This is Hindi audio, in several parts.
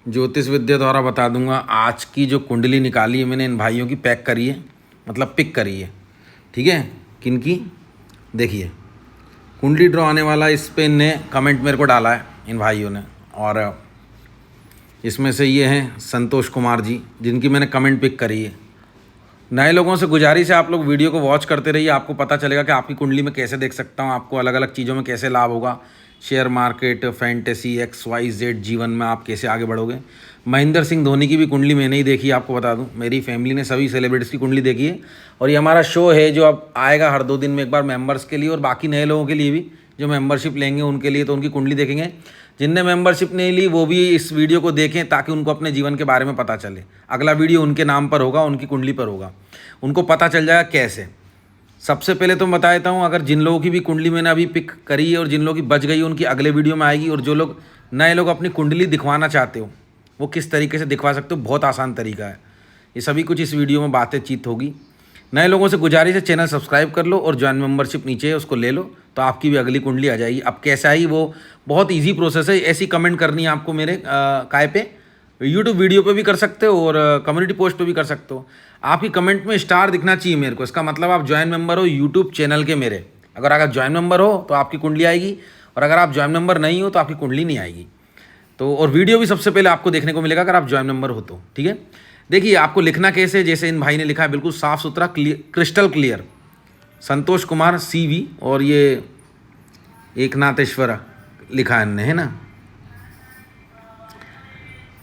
ज्योतिष विद्या द्वारा बता दूंगा। आज की जो कुंडली निकाली है मैंने इन भाइयों की, पैक करी है, मतलब पिक करी है, ठीक है। किन की देखिए, कुंडली ड्रॉ आने वाला, इस पे इनने कमेंट मेरे को डाला है इन भाइयों ने, और इसमें से ये हैं संतोष कुमार जी, जिनकी मैंने कमेंट पिक करी है। नए लोगों से गुजारिश है, आप लोग वीडियो को वॉच करते रहिए, आपको पता चलेगा कि आपकी कुंडली में कैसे देख सकता हूँ, आपको अलग अलग चीज़ों में कैसे लाभ होगा, शेयर मार्केट, फैंटेसी, XYZ जीवन में आप कैसे आगे बढ़ोगे। महेंद्र सिंह धोनी की भी कुंडली मैंने ही देखी, आपको बता दूं, मेरी फैमिली ने सभी सेलिब्रिटीज़ की कुंडली देखी है। और ये हमारा शो है जो अब आएगा हर 2 दिन में एक बार, मेंबर्स के लिए और बाकी नए लोगों के लिए भी, जो मेंबरशिप लेंगे उनके लिए, तो उनकी कुंडली देखेंगे। जिनने मेंबरशिप नहीं ली वो भी इस वीडियो को देखें, ताकि उनको अपने जीवन के बारे में पता चले। अगला वीडियो उनके नाम पर होगा, उनकी कुंडली पर होगा, उनको पता चल जाएगा कैसे। सबसे पहले तो मैं बता देता हूँ, अगर जिन लोगों की भी कुंडली मैंने अभी पिक करी है और जिन लोगों की बच गई है, उनकी अगले वीडियो में आएगी। और जो लोग नए लोग अपनी कुंडली दिखवाना चाहते हो, वो किस तरीके से दिखवा सकते हो, बहुत आसान तरीका है। ये सभी कुछ इस वीडियो में बातचीत होगी। नए लोगों से गुजारिश है, चैनल सब्सक्राइब कर लो और ज्वाइन मेंबरशिप नीचे है, उसको ले लो, तो आपकी भी अगली कुंडली आ जाएगी। अब कैसे आई वो बहुत ईजी प्रोसेस है। ऐसी कमेंट करनी है आपको मेरे काय पे, यूट्यूब वीडियो पे भी कर सकते हो और कम्युनिटी पोस्ट पे भी कर सकते हो। आपकी कमेंट में स्टार दिखना चाहिए मेरे को, इसका मतलब आप ज्वाइन मेंबर हो यूट्यूब चैनल के मेरे। अगर ज्वाइन मेंबर हो तो आपकी कुंडली आएगी, और अगर आप ज्वाइन मेंबर नहीं हो तो आपकी कुंडली नहीं आएगी। तो और वीडियो भी सबसे पहले आपको देखने को मिलेगा अगर आप ज्वाइन मेंबर हो तो, ठीक है। देखिए आपको लिखना कैसे, जैसे इन भाई ने लिखा है, बिल्कुल साफ़ सुथरा, crystal clear, Santosh Kumar CV, और ये एकनाथेश्वर लिखा है इनने, है ना,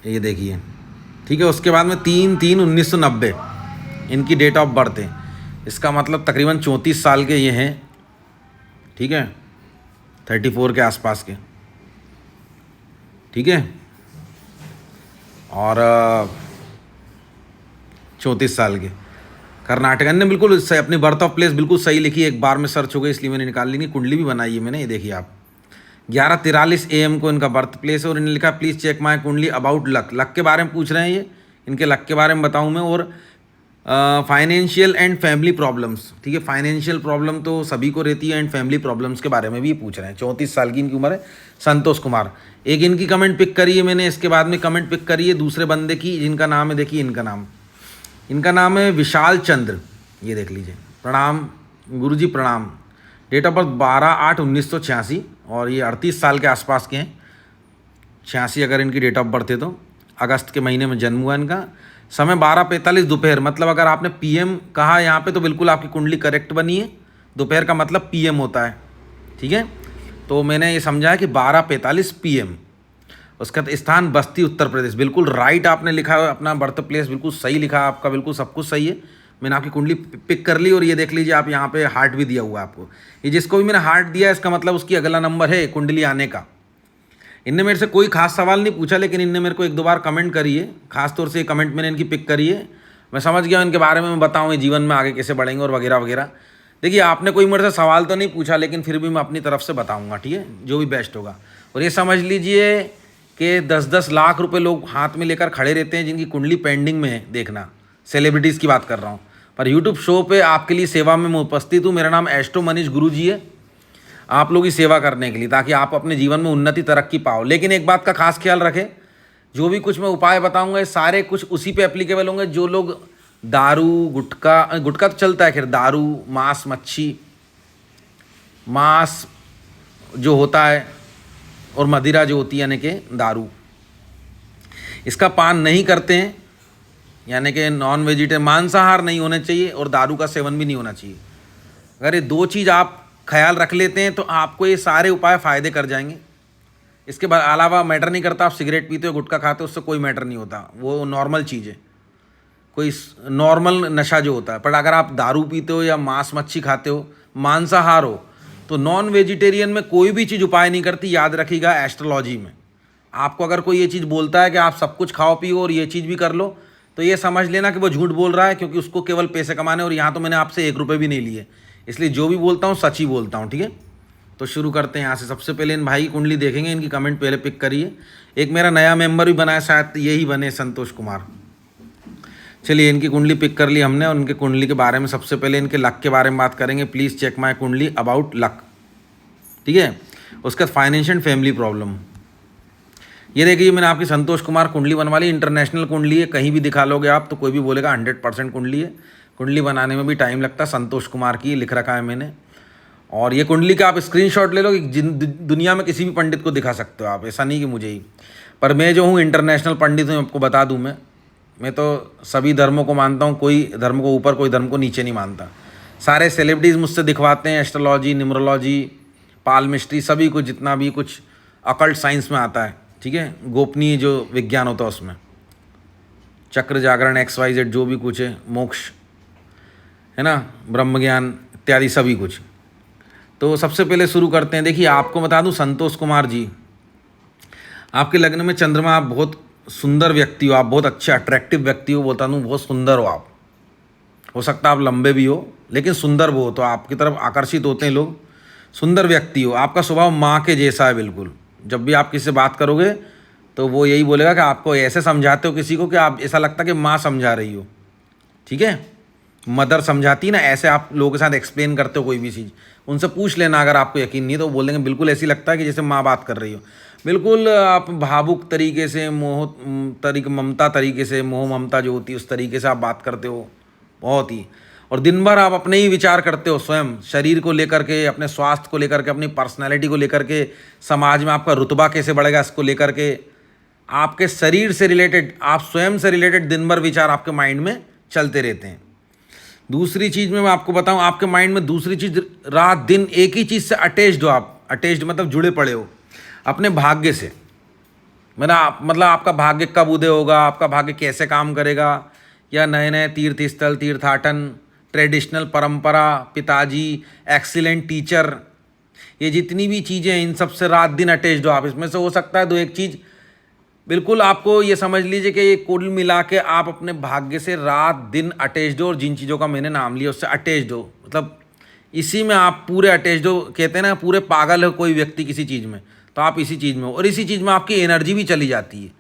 ये देखिए, ठीक है। उसके बाद में 3/3/1990 इनकी डेट ऑफ बर्थ है। इसका मतलब तकरीबन 34 साल के ये हैं, ठीक है, 34 के आसपास के, ठीक है। और 34 साल के, कर्नाटक ने बिल्कुल सही, अपनी बर्थ ऑफ प्लेस बिल्कुल सही लिखी है, एक बार में सर्च हो गई इसलिए मैंने निकाल ली। कुंडली भी बनाई है मैंने, ये देखिए आप, 11:43 AM को इनका बर्थ प्लेस है। और इन्होंने लिखा प्लीज़ चेक माई कुंडली अबाउट लक। लक के बारे में पूछ रहे हैं ये, इनके लक के बारे में बताऊं मैं, और फाइनेंशियल एंड फैमिली प्रॉब्लम्स, ठीक है। फाइनेंशियल प्रॉब्लम तो सभी को रहती है, एंड फैमिली प्रॉब्लम्स के बारे में भी ये पूछ रहे हैं। 34 साल की इनकी उम्र है, संतोष कुमार। एक इनकी कमेंट पिक करी है मैंने, इसके बाद में कमेंट पिक करी है दूसरे बंदे की, जिनका नाम है, देखिए इनका नाम है विशाल चंद्र, ये देख लीजिए। प्रणाम गुरुजी, प्रणाम। डेट ऑफ बर्थ 12/8/1986, और ये 38 साल के आसपास के हैं, 86 अगर इनकी डेट ऑफ बर्थ है तो। अगस्त के महीने में जन्म हुआ इनका। समय 12:45 दोपहर, मतलब अगर आपने PM कहा यहाँ पे तो बिल्कुल आपकी कुंडली करेक्ट बनी है। दोपहर का मतलब PM होता है, ठीक है। तो मैंने ये समझा है कि 12:45 PM। उसका स्थान बस्ती, उत्तर प्रदेश, बिल्कुल राइट आपने लिखा है, अपना बर्थ प्लेस बिल्कुल सही लिखा है आपका, बिल्कुल सब कुछ सही है। मैंने आपकी कुंडली पिक कर ली, और ये देख लीजिए आप, यहाँ पे हार्ट भी दिया हुआ है आपको। ये जिसको भी मैंने हार्ट दिया, इसका मतलब उसकी अगला नंबर है कुंडली आने का। इनने मेरे से कोई खास सवाल नहीं पूछा, लेकिन इनने मेरे को 1-2 बार कमेंट करी है, खास तौर से कमेंट मैंने इनकी पिक करी है। मैं समझ गया इनके बारे में, मैं बताऊँ जीवन में आगे कैसे बढ़ेंगे और वगैरह वगैरह। देखिए आपने कोई मेरे से सवाल तो नहीं पूछा, लेकिन फिर भी मैं अपनी तरफ से बताऊँगा, ठीक है, जो भी बेस्ट होगा। और ये समझ लीजिए कि 10-10 लाख रुपए लोग हाथ में लेकर खड़े रहते हैं, जिनकी कुंडली पेंडिंग में है देखना। सेलिब्रिटीज़ की बात कर रहा हूँ, पर यूट्यूब शो पे आपके लिए सेवा में मैं उपस्थित हूँ। मेरा नाम एस्ट्रो मनीष गुरु जी है, आप लोगों की सेवा करने के लिए, ताकि आप अपने जीवन में उन्नति तरक्की पाओ। लेकिन एक बात का खास ख्याल रखें, जो भी कुछ मैं उपाय बताऊँगा, सारे कुछ उसी पे एप्लीकेबल होंगे जो लोग दारू, गुटखा तो चलता है खैर, दारू, मांस मच्छी, मांस जो होता है, और मदिरा जो होती है, यानी कि दारू, इसका पान नहीं करते हैं, यानी कि नॉन वेजिटेरियन, मांसाहार नहीं होना चाहिए, और दारू का सेवन भी नहीं होना चाहिए। अगर ये 2 चीज़ आप ख्याल रख लेते हैं तो आपको ये सारे उपाय फ़ायदे कर जाएंगे। इसके अलावा मैटर नहीं करता आप सिगरेट पीते हो, गुटखा खाते हो, उससे कोई मैटर नहीं होता, वो नॉर्मल चीज़ है, कोई नॉर्मल नशा जो होता है। पर अगर आप दारू पीते हो या मांस मच्छी खाते हो, मांसाहार हो, तो नॉन वेजिटेरियन में कोई भी चीज़ उपाय नहीं करती। याद रखिएगा, एस्ट्रोलॉजी में आपको अगर कोई ये चीज़ बोलता है कि आप सब कुछ खाओ पियो और ये चीज़ भी कर लो, तो ये समझ लेना कि वो झूठ बोल रहा है, क्योंकि उसको केवल पैसे कमाने। और यहाँ तो मैंने आपसे 1 रुपये भी नहीं लिए, इसलिए जो भी बोलता हूँ सच ही बोलता हूँ, ठीक है। तो शुरू करते हैं यहाँ से। सबसे पहले इन भाई की कुंडली देखेंगे, इनकी कमेंट पहले पिक करिए। एक मेरा नया मेंबर भी बनाया, शायद यही बने, संतोष कुमार। चलिए इनकी कुंडली पिक कर ली हमने, और उनके कुंडली के बारे में सबसे पहले इनके लक के बारे में बात करेंगे। प्लीज़ चेक माई कुंडली अबाउट लक, ठीक है। उसके बाद फाइनेंशियल फैमिली प्रॉब्लम, ये देखिए मैंने आपकी संतोष कुमार कुंडली बनवा ली, इंटरनेशनल कुंडली है, कहीं भी दिखा लोगे आप तो कोई भी बोलेगा 100% कुंडली है। कुंडली बनाने में भी टाइम लगता है, संतोष कुमार की लिख रखा है मैंने। और ये कुंडली का आप स्क्रीनशॉट ले लो कि दुनिया में किसी भी पंडित को दिखा सकते हो आप, ऐसा नहीं कि मुझे ही। पर मैं जो हूँ इंटरनेशनल पंडित हूँ, आपको बता दूँ मैं तो सभी धर्मों को मानता हूँ, कोई धर्म को ऊपर कोई धर्म को नीचे नहीं मानता। सारे सेलिब्रिटीज़ मुझसे दिखवाते हैं एस्ट्रोलॉजी, न्यूमरोलॉजी, पालमिस्ट्री, सभी कुछ जितना भी कुछ अकल्ट साइंस में आता है, ठीक है, गोपनीय जो विज्ञान होता है उसमें, चक्र जागरण XYZ जो भी कुछ है, मोक्ष है ना, ब्रह्म ज्ञान इत्यादि सभी कुछ। तो सबसे पहले शुरू करते हैं। देखिए आपको बता दूं संतोष कुमार जी, आपके लग्न में चंद्रमा, आप बहुत सुंदर व्यक्ति हो, आप बहुत अच्छे अट्रैक्टिव व्यक्ति हो, बता दूं बहुत सुंदर हो आप। हो सकता है आप लंबे भी हो लेकिन सुंदर वो हो, तो आपकी तरफ आकर्षित होते हैं लोग। सुंदर व्यक्ति हो, आपका स्वभाव माँ के जैसा है बिल्कुल। जब भी आप किसी से बात करोगे तो वो यही बोलेगा कि आपको ऐसे समझाते हो किसी को कि आप ऐसा लगता है कि माँ समझा रही हो, ठीक है, मदर समझाती ना, ऐसे आप लोगों के साथ एक्सप्लेन करते हो कोई भी चीज़। उनसे पूछ लेना अगर आपको यकीन नहीं है तो वो बोल देंगे बिल्कुल ऐसी लगता है कि जैसे माँ बात कर रही हो। बिल्कुल आप भावुक तरीके से, ममता तरीके से, मोह ममता जो होती है उस तरीके से आप बात करते हो बहुत ही। और दिन भर आप अपने ही विचार करते हो, स्वयं शरीर को लेकर के, अपने स्वास्थ्य को लेकर के, अपनी पर्सनैलिटी को लेकर के, समाज में आपका रुतबा कैसे बढ़ेगा इसको लेकर के, आपके शरीर से रिलेटेड, आप स्वयं से रिलेटेड दिन भर विचार आपके माइंड में चलते रहते हैं। दूसरी चीज़ में मैं आपको बताऊं, आपके माइंड में दूसरी चीज़, रात दिन एक ही चीज़ से अटैच्ड हो आप। अटैच्ड मतलब जुड़े पड़े हो अपने भाग्य से। मतलब आपका भाग्य कब उदय होगा, आपका भाग्य कैसे काम करेगा, या नए नए तीर्थ स्थल, तीर्थाटन, ट्रेडिशनल परंपरा, पिताजी, एक्सीलेंट टीचर, ये जितनी भी चीज़ें हैं इन सब से रात दिन अटैच्ड हो आप। इसमें से हो सकता है दो एक चीज़, बिल्कुल आपको ये समझ लीजिए कि ये कुल मिला के आप अपने भाग्य से रात दिन अटैच्ड हो, और जिन चीज़ों का मैंने नाम लिया उससे अटैच्ड हो, मतलब इसी में आप पूरे अटैच्ड हो। कहते हैं ना पूरे पागल है कोई व्यक्ति किसी चीज़ में, तो आप इसी चीज़ में हो। और इसी चीज़ में आपकी एनर्जी भी चली जाती है।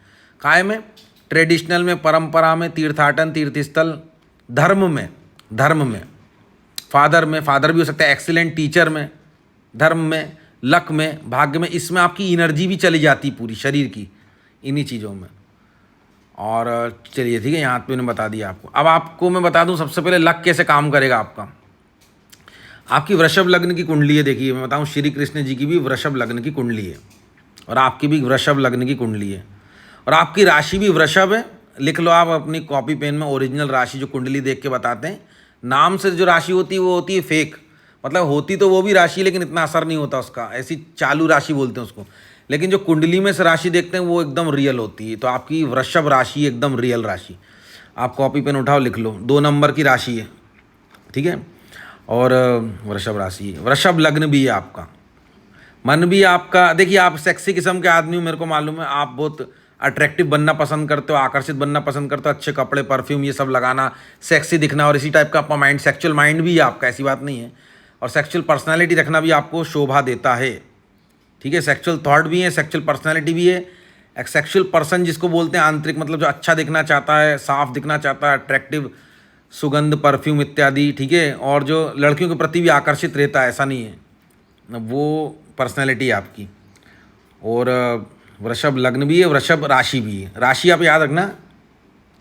काय में? ट्रेडिशनल में, परंपरा में, तीर्थाटन, तीर्थस्थल, धर्म में, फादर भी हो सकता है, एक्सीलेंट टीचर में, धर्म में, लक में, भाग्य में, इसमें आपकी एनर्जी भी चली जाती पूरी शरीर की, इन्हीं चीज़ों में। और चलिए ठीक है, यहाँ पे मैंने बता दिया आपको। अब आपको मैं बता दूँ सबसे पहले लक कैसे काम करेगा आपका। आपकी वृषभ लग्न की कुंडली है। देखिए मैं बताऊँ, श्री कृष्ण जी की भी वृषभ लग्न की कुंडली है, और आपकी भी वृषभ लग्न की कुंडली है, और आपकी राशि भी वृषभ है। लिख लो आप अपनी कॉपी पेन में, ओरिजिनल राशि जो कुंडली देख के बताते हैं। नाम से जो राशि होती है वो होती है फेक, मतलब होती तो वो भी राशि लेकिन इतना असर नहीं होता उसका, ऐसी चालू राशि बोलते हैं उसको। लेकिन जो कुंडली में से राशि देखते हैं वो एकदम रियल होती है। तो आपकी वृषभ राशि एकदम रियल राशि। आप कॉपी पेन उठाओ, लिख लो, 2 नंबर की राशि है, ठीक है। और वृषभ राशि है, वृषभ लग्न भी है आपका, मन भी आपका। देखिए आप सेक्सी किस्म के आदमी हो, मेरे को मालूम है। आप बहुत अट्रैक्टिव बनना पसंद करते हो, आकर्षित बनना पसंद करते हो, अच्छे कपड़े, परफ्यूम ये सब लगाना, सेक्सी दिखना, और इसी टाइप का आपका माइंड, सेक्सुअल माइंड भी है आपका, ऐसी बात नहीं है। और सेक्सुअल पर्सनैलिटी रखना भी आपको शोभा देता है, ठीक है। सेक्सुअल थॉट भी है, सेक्सुअल पर्सनैलिटी भी है। एक सेक्सुअल पर्सन जिसको बोलते हैं आंतरिक, मतलब जो अच्छा दिखना चाहता है, साफ दिखना चाहता है, अट्रैक्टिव, सुगंध, परफ्यूम इत्यादि, ठीक है। और जो लड़कियों के प्रति भी आकर्षित रहता है, ऐसा नहीं है, वो पर्सनैलिटी है आपकी। और वृषभ लग्न भी है, वृषभ राशि भी है। राशि आप याद रखना,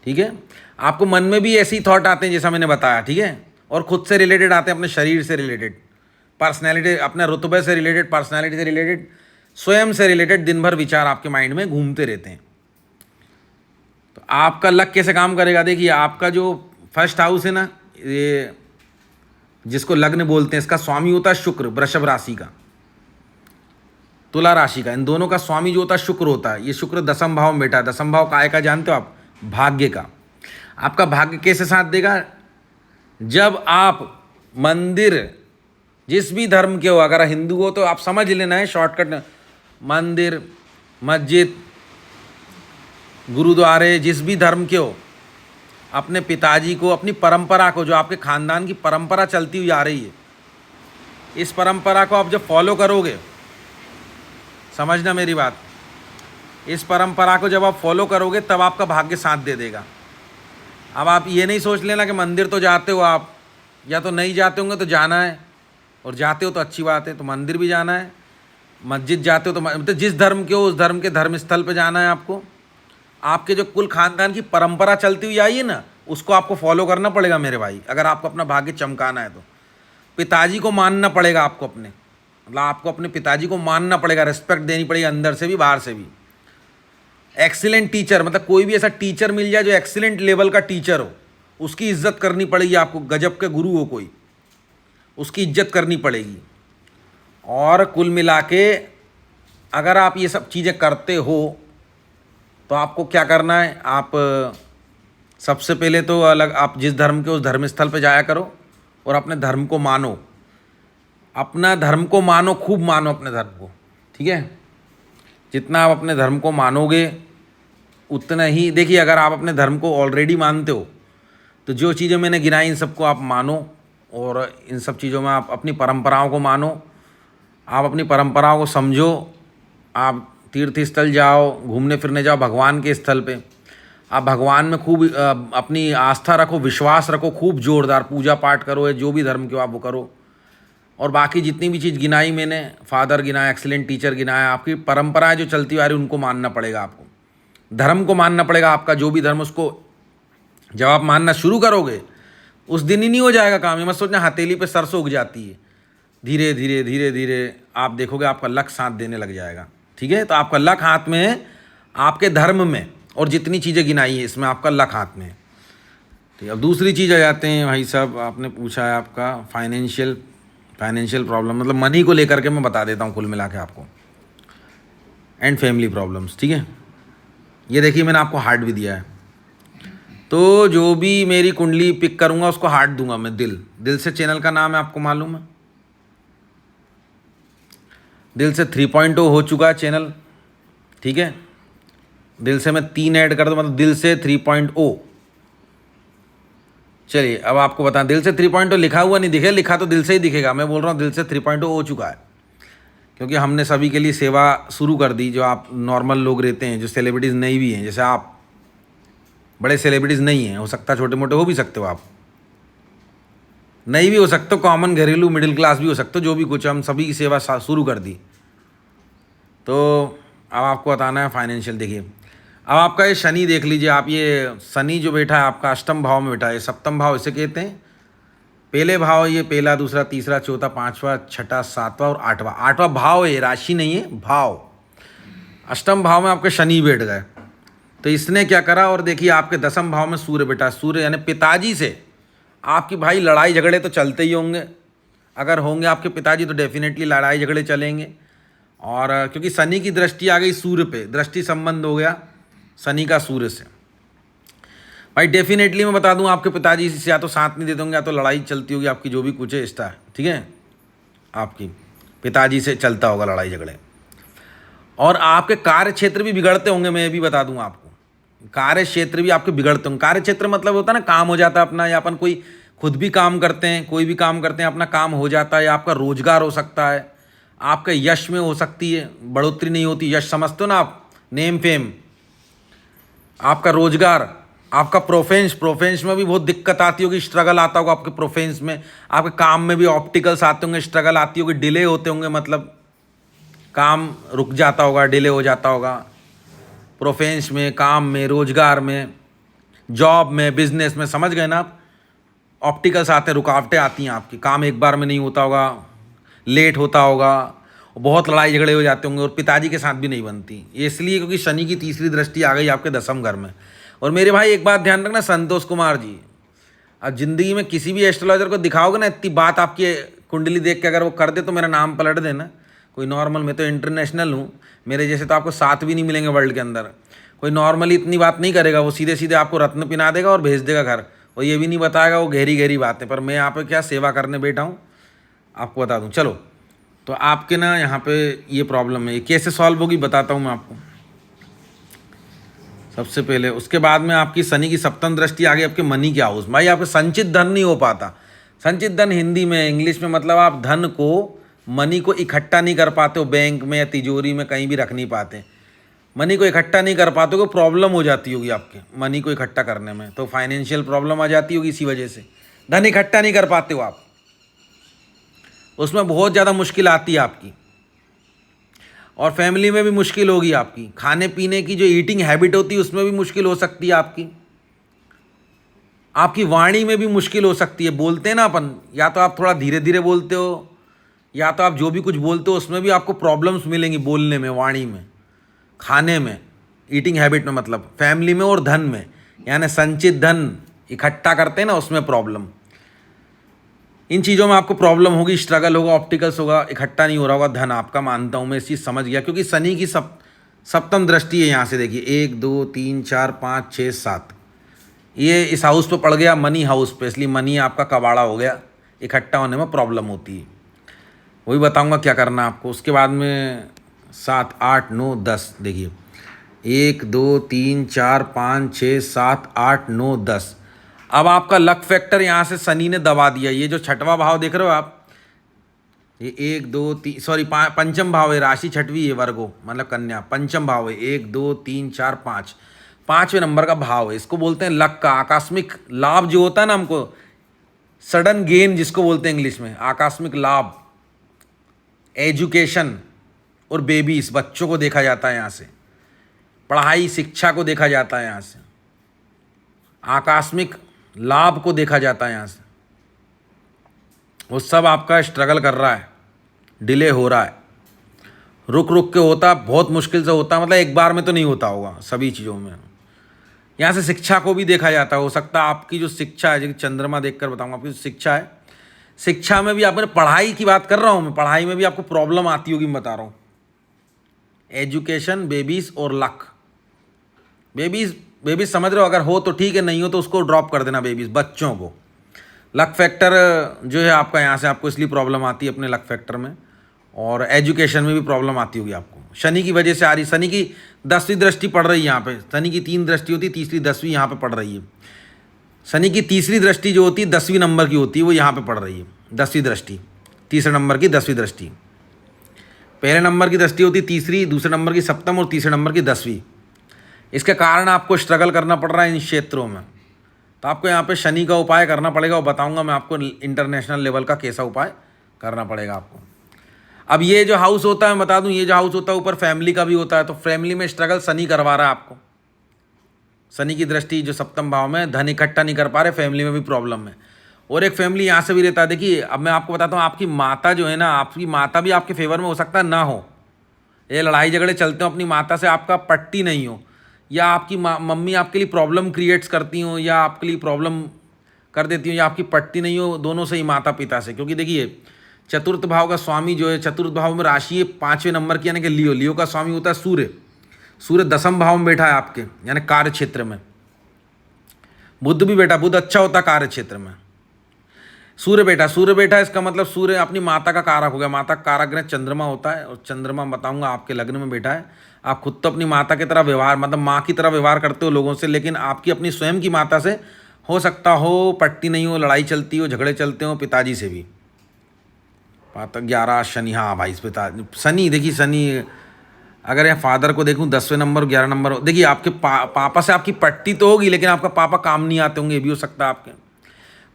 ठीक है। आपको मन में भी ऐसे ही थॉट आते हैं जैसा मैंने बताया, ठीक है। और खुद से रिलेटेड आते हैं, अपने शरीर से रिलेटेड, पर्सनैलिटी, अपने रुतबे से रिलेटेड, पर्सनैलिटी से रिलेटेड, स्वयं से रिलेटेड दिन भर विचार आपके माइंड में घूमते रहते हैं। तो आपका लक कैसे काम करेगा? देखिए आपका जो फर्स्ट हाउस है ना, ये जिसको लग्न बोलते हैं, इसका स्वामी होता है शुक्र, वृषभ राशि का, तुला राशि का। इन दोनों का स्वामी जो होता है शुक्र होता है। ये शुक्र दसम भाव में बैठा है। दसम भाव काय का जानते हो आप? भाग्य का। आपका भाग्य कैसे साथ देगा? जब आप मंदिर, जिस भी धर्म के हो, अगर हिंदू हो तो आप समझ लेना है शॉर्टकट, मंदिर, मस्जिद, गुरुद्वारे, जिस भी धर्म के हो, अपने पिताजी को, अपनी परंपरा को, जो आपके खानदान की परंपरा चलती हुई आ रही है, इस परंपरा को आप जब फॉलो करोगे, समझना मेरी बात, इस परंपरा को जब आप फॉलो करोगे तब आपका भाग्य साथ दे देगा। अब आप ये नहीं सोच लेना कि मंदिर तो जाते हो आप, या तो नहीं जाते होंगे तो जाना है, और जाते हो तो अच्छी बात है, तो मंदिर भी जाना है, मस्जिद जाते हो तो मतलब जिस धर्म के हो उस धर्म के धर्म स्थल पे जाना है आपको। आपके जो कुल खानदान की परंपरा चलती हुई आई है ना, उसको आपको फॉलो करना पड़ेगा मेरे भाई, अगर आपको अपना भाग्य चमकाना है तो। पिताजी को मानना पड़ेगा आपको अपने, मतलब आपको अपने पिताजी को मानना पड़ेगा, रिस्पेक्ट देनी पड़ेगी अंदर से भी बाहर से भी। एक्सीलेंट टीचर, मतलब कोई भी ऐसा टीचर मिल जाए जो एक्सीलेंट लेवल का टीचर हो, उसकी इज्जत करनी पड़ेगी आपको। गजब के गुरु हो कोई, उसकी इज्जत करनी पड़ेगी। और कुल मिला के अगर आप ये सब चीज़ें करते हो तो आपको क्या करना है, आप सबसे पहले तो अलग, आप जिस धर्म के उस धर्म स्थल पे जाया करो और अपने धर्म को मानो। अपना धर्म को मानो, खूब मानो अपने धर्म को, ठीक है। जितना आप अपने धर्म को मानोगे उतना ही, देखिए अगर आप अपने धर्म को ऑलरेडी मानते हो तो जो चीज़ें मैंने गिनाई इन सबको आप मानो, और इन सब चीज़ों में आप अपनी परंपराओं को मानो, आप अपनी परंपराओं को समझो। आप तीर्थ स्थल जाओ, घूमने फिरने जाओ भगवान के स्थल पे, आप भगवान में खूब अपनी आस्था रखो, विश्वास रखो, खूब जोरदार पूजा पाठ करो, जो भी धर्म के हो आप वो करो। और बाकी जितनी भी चीज़ गिनाई मैंने, फादर गिनाया, एक्सीलेंट टीचर गिनाया, आपकी परंपराएं जो चलती आ रही उनको मानना पड़ेगा आपको, धर्म को मानना पड़ेगा आपका जो भी धर्म, उसको जब आप मानना शुरू करोगे उस दिन ही नहीं हो जाएगा काम। ये मत सोचना हथेली पे सरसों उग जाती है, धीरे धीरे धीरे धीरे आप देखोगे आपका लक साथ देने लग जाएगा, ठीक है। तो आपका लक हाथ में है, आपके धर्म में, और जितनी चीज़ें गिनाई है इसमें आपका लक हाथ में है। तो अब दूसरी चीज़ आ जाते हैं भाई साहब, आपने पूछा है आपका फाइनेंशियल प्रॉब्लम, मतलब मनी को लेकर के मैं बता देता हूँ कुल मिला के आपको, एंड फैमिली प्रॉब्लम्स, ठीक है। ये देखिए मैंने आपको हार्ट भी दिया है, तो जो भी मेरी कुंडली पिक करूँगा उसको हार्ट दूंगा मैं। दिल से चैनल का नाम है, आपको मालूम है, दिल से 3.0 हो चुका है चैनल, ठीक है। दिल से मैं 3 ऐड कर दूँ, मतलब दिल से 3.0। चलिए अब आपको बताएं, दिल से 3.0 लिखा हुआ नहीं दिखे, लिखा तो दिल से ही दिखेगा। मैं बोल रहा हूँ दिल से 3.0 हो चुका है, क्योंकि हमने सभी के लिए सेवा शुरू कर दी। जो आप नॉर्मल लोग रहते हैं, जो सेलिब्रिटीज़ नहीं भी हैं, जैसे आप बड़े सेलिब्रिटीज़ नहीं हैं, हो सकता है छोटे मोटे हो भी सकते हो, आप नहीं भी हो सकते, कॉमन घरेलू मिडिल क्लास भी हो सकते हो, जो भी कुछ, हम सभी की सेवा शुरू कर दी। तो अब आपको बताना है फाइनेंशियल। देखिए अब आपका ये शनि देख लीजिए आप, ये शनि जो बैठा है आपका अष्टम भाव में बैठा है, सप्तम भाव इसे कहते हैं। पहले भाव ये पहला, दूसरा, तीसरा, चौथा, पांचवा, छठा, सातवां और आठवां भाव है, राशि नहीं है, भाव। अष्टम भाव में आपके शनि बैठ गए, तो इसने क्या करा, और देखिए आपके दसम भाव में सूर्य बैठा। सूर्य यानी पिताजी से आपकी भाई लड़ाई झगड़े तो चलते ही होंगे, अगर होंगे आपके पिताजी तो डेफिनेटली लड़ाई झगड़े चलेंगे। और क्योंकि शनि की दृष्टि आ गई सूर्य पे, दृष्टि संबंध हो गया शनि का सूर्य से, भाई डेफिनेटली मैं बता दूं आपके पिताजी से या तो साथ नहीं दे दोगे, या तो लड़ाई चलती होगी आपकी, जो भी कुछ है इष्टा है, ठीक है, आपकी पिताजी से चलता होगा लड़ाई झगड़े। और आपके कार्य क्षेत्र भी बिगड़ते होंगे, मैं ये भी बता दूं आपको, कार्य क्षेत्र भी आपके बिगड़ते होंगे। कार्य क्षेत्र मतलब होता है ना, काम हो जाता है अपना, या अपन कोई खुद भी काम करते हैं, कोई भी काम करते हैं, अपना काम हो जाता है, या आपका रोजगार हो सकता है, आपके यश में हो सकती है बढ़ोतरी नहीं होती, यश समझते हो ना आप, नेम फेम, आपका रोजगार, आपका प्रोफेंस में भी बहुत दिक्कत आती होगी, स्ट्रगल आता होगा आपके प्रोफेंस में, आपके काम में भी ऑब्स्टिकल्स आते होंगे, स्ट्रगल आती होगी, डिले होते होंगे, मतलब काम रुक जाता होगा, डिले हो जाता होगा प्रोफेंस में, काम में, रोजगार में, जॉब में, बिजनेस में, समझ गए ना आप। ऑब्स्टिकल्स आते हैं, रुकावटें आती हैं, आपकी काम एक बार में नहीं होता होगा, लेट होता होगा, बहुत लड़ाई झगड़े हो जाते होंगे, और पिताजी के साथ भी नहीं बनती, इसलिए क्योंकि शनि की तीसरी दृष्टि आ गई आपके दसम घर में। और मेरे भाई एक बात ध्यान रखना, संतोष कुमार जी, अब ज़िंदगी में किसी भी एस्ट्रोलॉजर को दिखाओगे ना, इतनी बात आपकी कुंडली देख के अगर वो कर दे तो मेरा नाम पलट देना। कोई नॉर्मल, मैं तो इंटरनेशनल हूँ, मेरे जैसे तो आपको 7 भी नहीं मिलेंगे वर्ल्ड के अंदर। कोई नॉर्मली इतनी बात नहीं करेगा, वो सीधे सीधे आपको रत्न पिना देगा और भेज देगा घर, और ये भी नहीं बताएगा वो गहरी गहरी बातें। पर मैं यहाँ पे क्या सेवा करने बैठा हूँ, आपको बता दूँ। चलो, तो आपके ना यहाँ पे ये प्रॉब्लम है, ये कैसे सॉल्व होगी बताता हूँ मैं आपको सबसे पहले। उसके बाद में आपकी शनि की सप्तम दृष्टि आ गई आपके मनी के हाउस। भाई आपके संचित धन नहीं हो पाता। संचित धन हिंदी में, इंग्लिश में मतलब आप धन को, मनी को इकट्ठा नहीं कर पाते हो, बैंक में या तिजोरी में कहीं भी रख नहीं पाते, मनी को इकट्ठा नहीं कर पाते हो, प्रॉब्लम हो जाती होगी आपके मनी को इकट्ठा करने में, तो फाइनेंशियल प्रॉब्लम आ जाती होगी इसी वजह से। धन इकट्ठा नहीं कर पाते हो आप, उसमें बहुत ज़्यादा मुश्किल आती है आपकी, और फैमिली में भी मुश्किल होगी आपकी, खाने पीने की जो ईटिंग हैबिट होती है उसमें भी मुश्किल हो सकती है आपकी, आपकी वाणी में भी मुश्किल हो सकती है। बोलते हैं ना अपन, या तो आप थोड़ा धीरे धीरे बोलते हो, या तो आप जो भी कुछ बोलते हो उसमें भी आपको प्रॉब्लम्स मिलेंगी, बोलने में, वाणी में, खाने में, ईटिंग हैबिट में, मतलब फैमिली में और धन में, यानी संचित धन इकट्ठा करते हैं ना उसमें प्रॉब्लम। इन चीज़ों में आपको प्रॉब्लम होगी, स्ट्रगल होगा, ऑप्टिकल्स होगा, इकट्ठा नहीं हो रहा होगा धन आपका, मानता हूँ मैं, इस चीज़ समझ गया। क्योंकि शनि की सप्तम दृष्टि है यहाँ से, देखिए 1 2 3 4 5 6 7, ये इस हाउस पे पड़ गया, मनी हाउस पे, इसलिए मनी आपका कबाड़ा हो गया, इकट्ठा होने में प्रॉब्लम होती है। वही बताऊंगा क्या करना है आपको। उसके बाद में 7 8 9 10, देखिए 1 2 3 4 5 6 7 8 9 10। अब आपका लक फैक्टर यहाँ से शनि ने दबा दिया। ये जो छठवां भाव देख रहे हो आप, ये 1 2 3 सॉरी पंचम भाव है, राशि छठवीं है, वर्गो मतलब कन्या, पंचम भाव है, 1 2 3 4 5, पाँचवें नंबर का भाव है। इसको बोलते हैं लक का, आकस्मिक लाभ जो होता है ना हमको, सडन गेन जिसको बोलते हैं इंग्लिश में, आकस्मिक लाभ, एजुकेशन और बेबीज, बच्चों को देखा जाता है यहाँ से, पढ़ाई शिक्षा को देखा जाता है यहाँ से, आकस्मिक लाभ को देखा जाता है यहाँ से। वो सब आपका स्ट्रगल कर रहा है, डिले हो रहा है, रुक रुक के होता, बहुत मुश्किल से होता, मतलब एक बार में तो नहीं होता होगा सभी चीज़ों में। यहाँ से शिक्षा को भी देखा जाता है। हो सकता है आपकी जो शिक्षा है, जो चंद्रमा देखकर बताऊंगा, आपकी जो शिक्षा है, शिक्षा में भी आपने, पढ़ाई की बात कर रहा हूँ मैं, पढ़ाई में भी आपको प्रॉब्लम आती होगी, मैं बता रहा हूँ। एजुकेशन, बेबीज और लक। बेबीज समझ रहे हो, अगर हो तो ठीक है, नहीं हो तो उसको ड्रॉप कर देना, बेबीज बच्चों को। लक फैक्टर जो है आपका, यहाँ से आपको इसलिए प्रॉब्लम आती है अपने लक फैक्टर में, और एजुकेशन में भी प्रॉब्लम आती होगी आपको, शनि की वजह से आ रही। शनि की 10वीं दृष्टि पड़ रही है यहाँ पे, शनि की 3 दृष्टि होती है, तीसरी 10वीं यहाँ पे पड़ रही है। शनि की तीसरी दृष्टि जो होती है 10वीं नंबर की होती है, वो यहाँ पे पड़ रही है, 10वीं दृष्टि, तीसरे नंबर की 10वीं दृष्टि। पहले नंबर की दृष्टि होती है तीसरी, दूसरे नंबर की सप्तम और तीसरे नंबर की 10वीं। इसके कारण आपको स्ट्रगल करना पड़ रहा है इन क्षेत्रों में। तो आपको यहाँ पे शनि का उपाय करना पड़ेगा, और बताऊंगा मैं आपको इंटरनेशनल लेवल का कैसा उपाय करना पड़ेगा आपको। अब ये जो हाउस होता है, मैं बता दूं, ये जो हाउस होता है ऊपर फैमिली का भी होता है, तो फैमिली में स्ट्रगल शनि करवा रहा है आपको। शनि की दृष्टि जो सप्तम भाव में, धन इकट्ठा नहीं कर पा रहे, फैमिली में भी प्रॉब्लम है। और एक फैमिली यहाँ से भी रहता है। देखिए अब मैं आपको बताता हूँ, आपकी माता जो है ना, आपकी माता भी आपके फेवर में हो सकता है ना हो, ये लड़ाई झगड़े चलते हो अपनी माता से, आपका पट्टी नहीं हो, या आपकी मम्मी आपके लिए प्रॉब्लम क्रिएट्स करती हो, या आपके लिए प्रॉब्लम कर देती हो, या आपकी पट्टी नहीं हो, दोनों से ही, माता पिता से। क्योंकि देखिए चतुर्थ भाव का स्वामी जो है, चतुर्थ भाव में राशि है 5वें नंबर की, यानी कि लियो। लियो का स्वामी होता है सूर्य। सूर्य 10म भाव में बैठा है आपके, यानी कार्य क्षेत्र में। बुध भी बैठा, बुध अच्छा होता है कार्य क्षेत्र में। सूर्य बैठा, इसका मतलब सूर्य अपनी माता का कारक हो गया। माता का कारक ग्रह चंद्रमा होता है, और चंद्रमा बताऊंगा आपके लग्न में बैठा है। आप खुद तो अपनी माता की तरह व्यवहार, मतलब माँ की तरह व्यवहार करते हो लोगों से, लेकिन आपकी अपनी स्वयं की माता से हो सकता हो पट्टी नहीं हो, लड़ाई चलती हो, झगड़े चलते हो, पिताजी से भी। 11 शनि, हाँ भाई, इस पिता शनि, देखिए शनि, अगर यहाँ फादर को देखूँ 10वें नंबर 11 नंबर, देखिए आपके पापा से आपकी पट्टी तो होगी, लेकिन आपका पापा काम नहीं आते होंगे, ये भी हो सकता है आपके।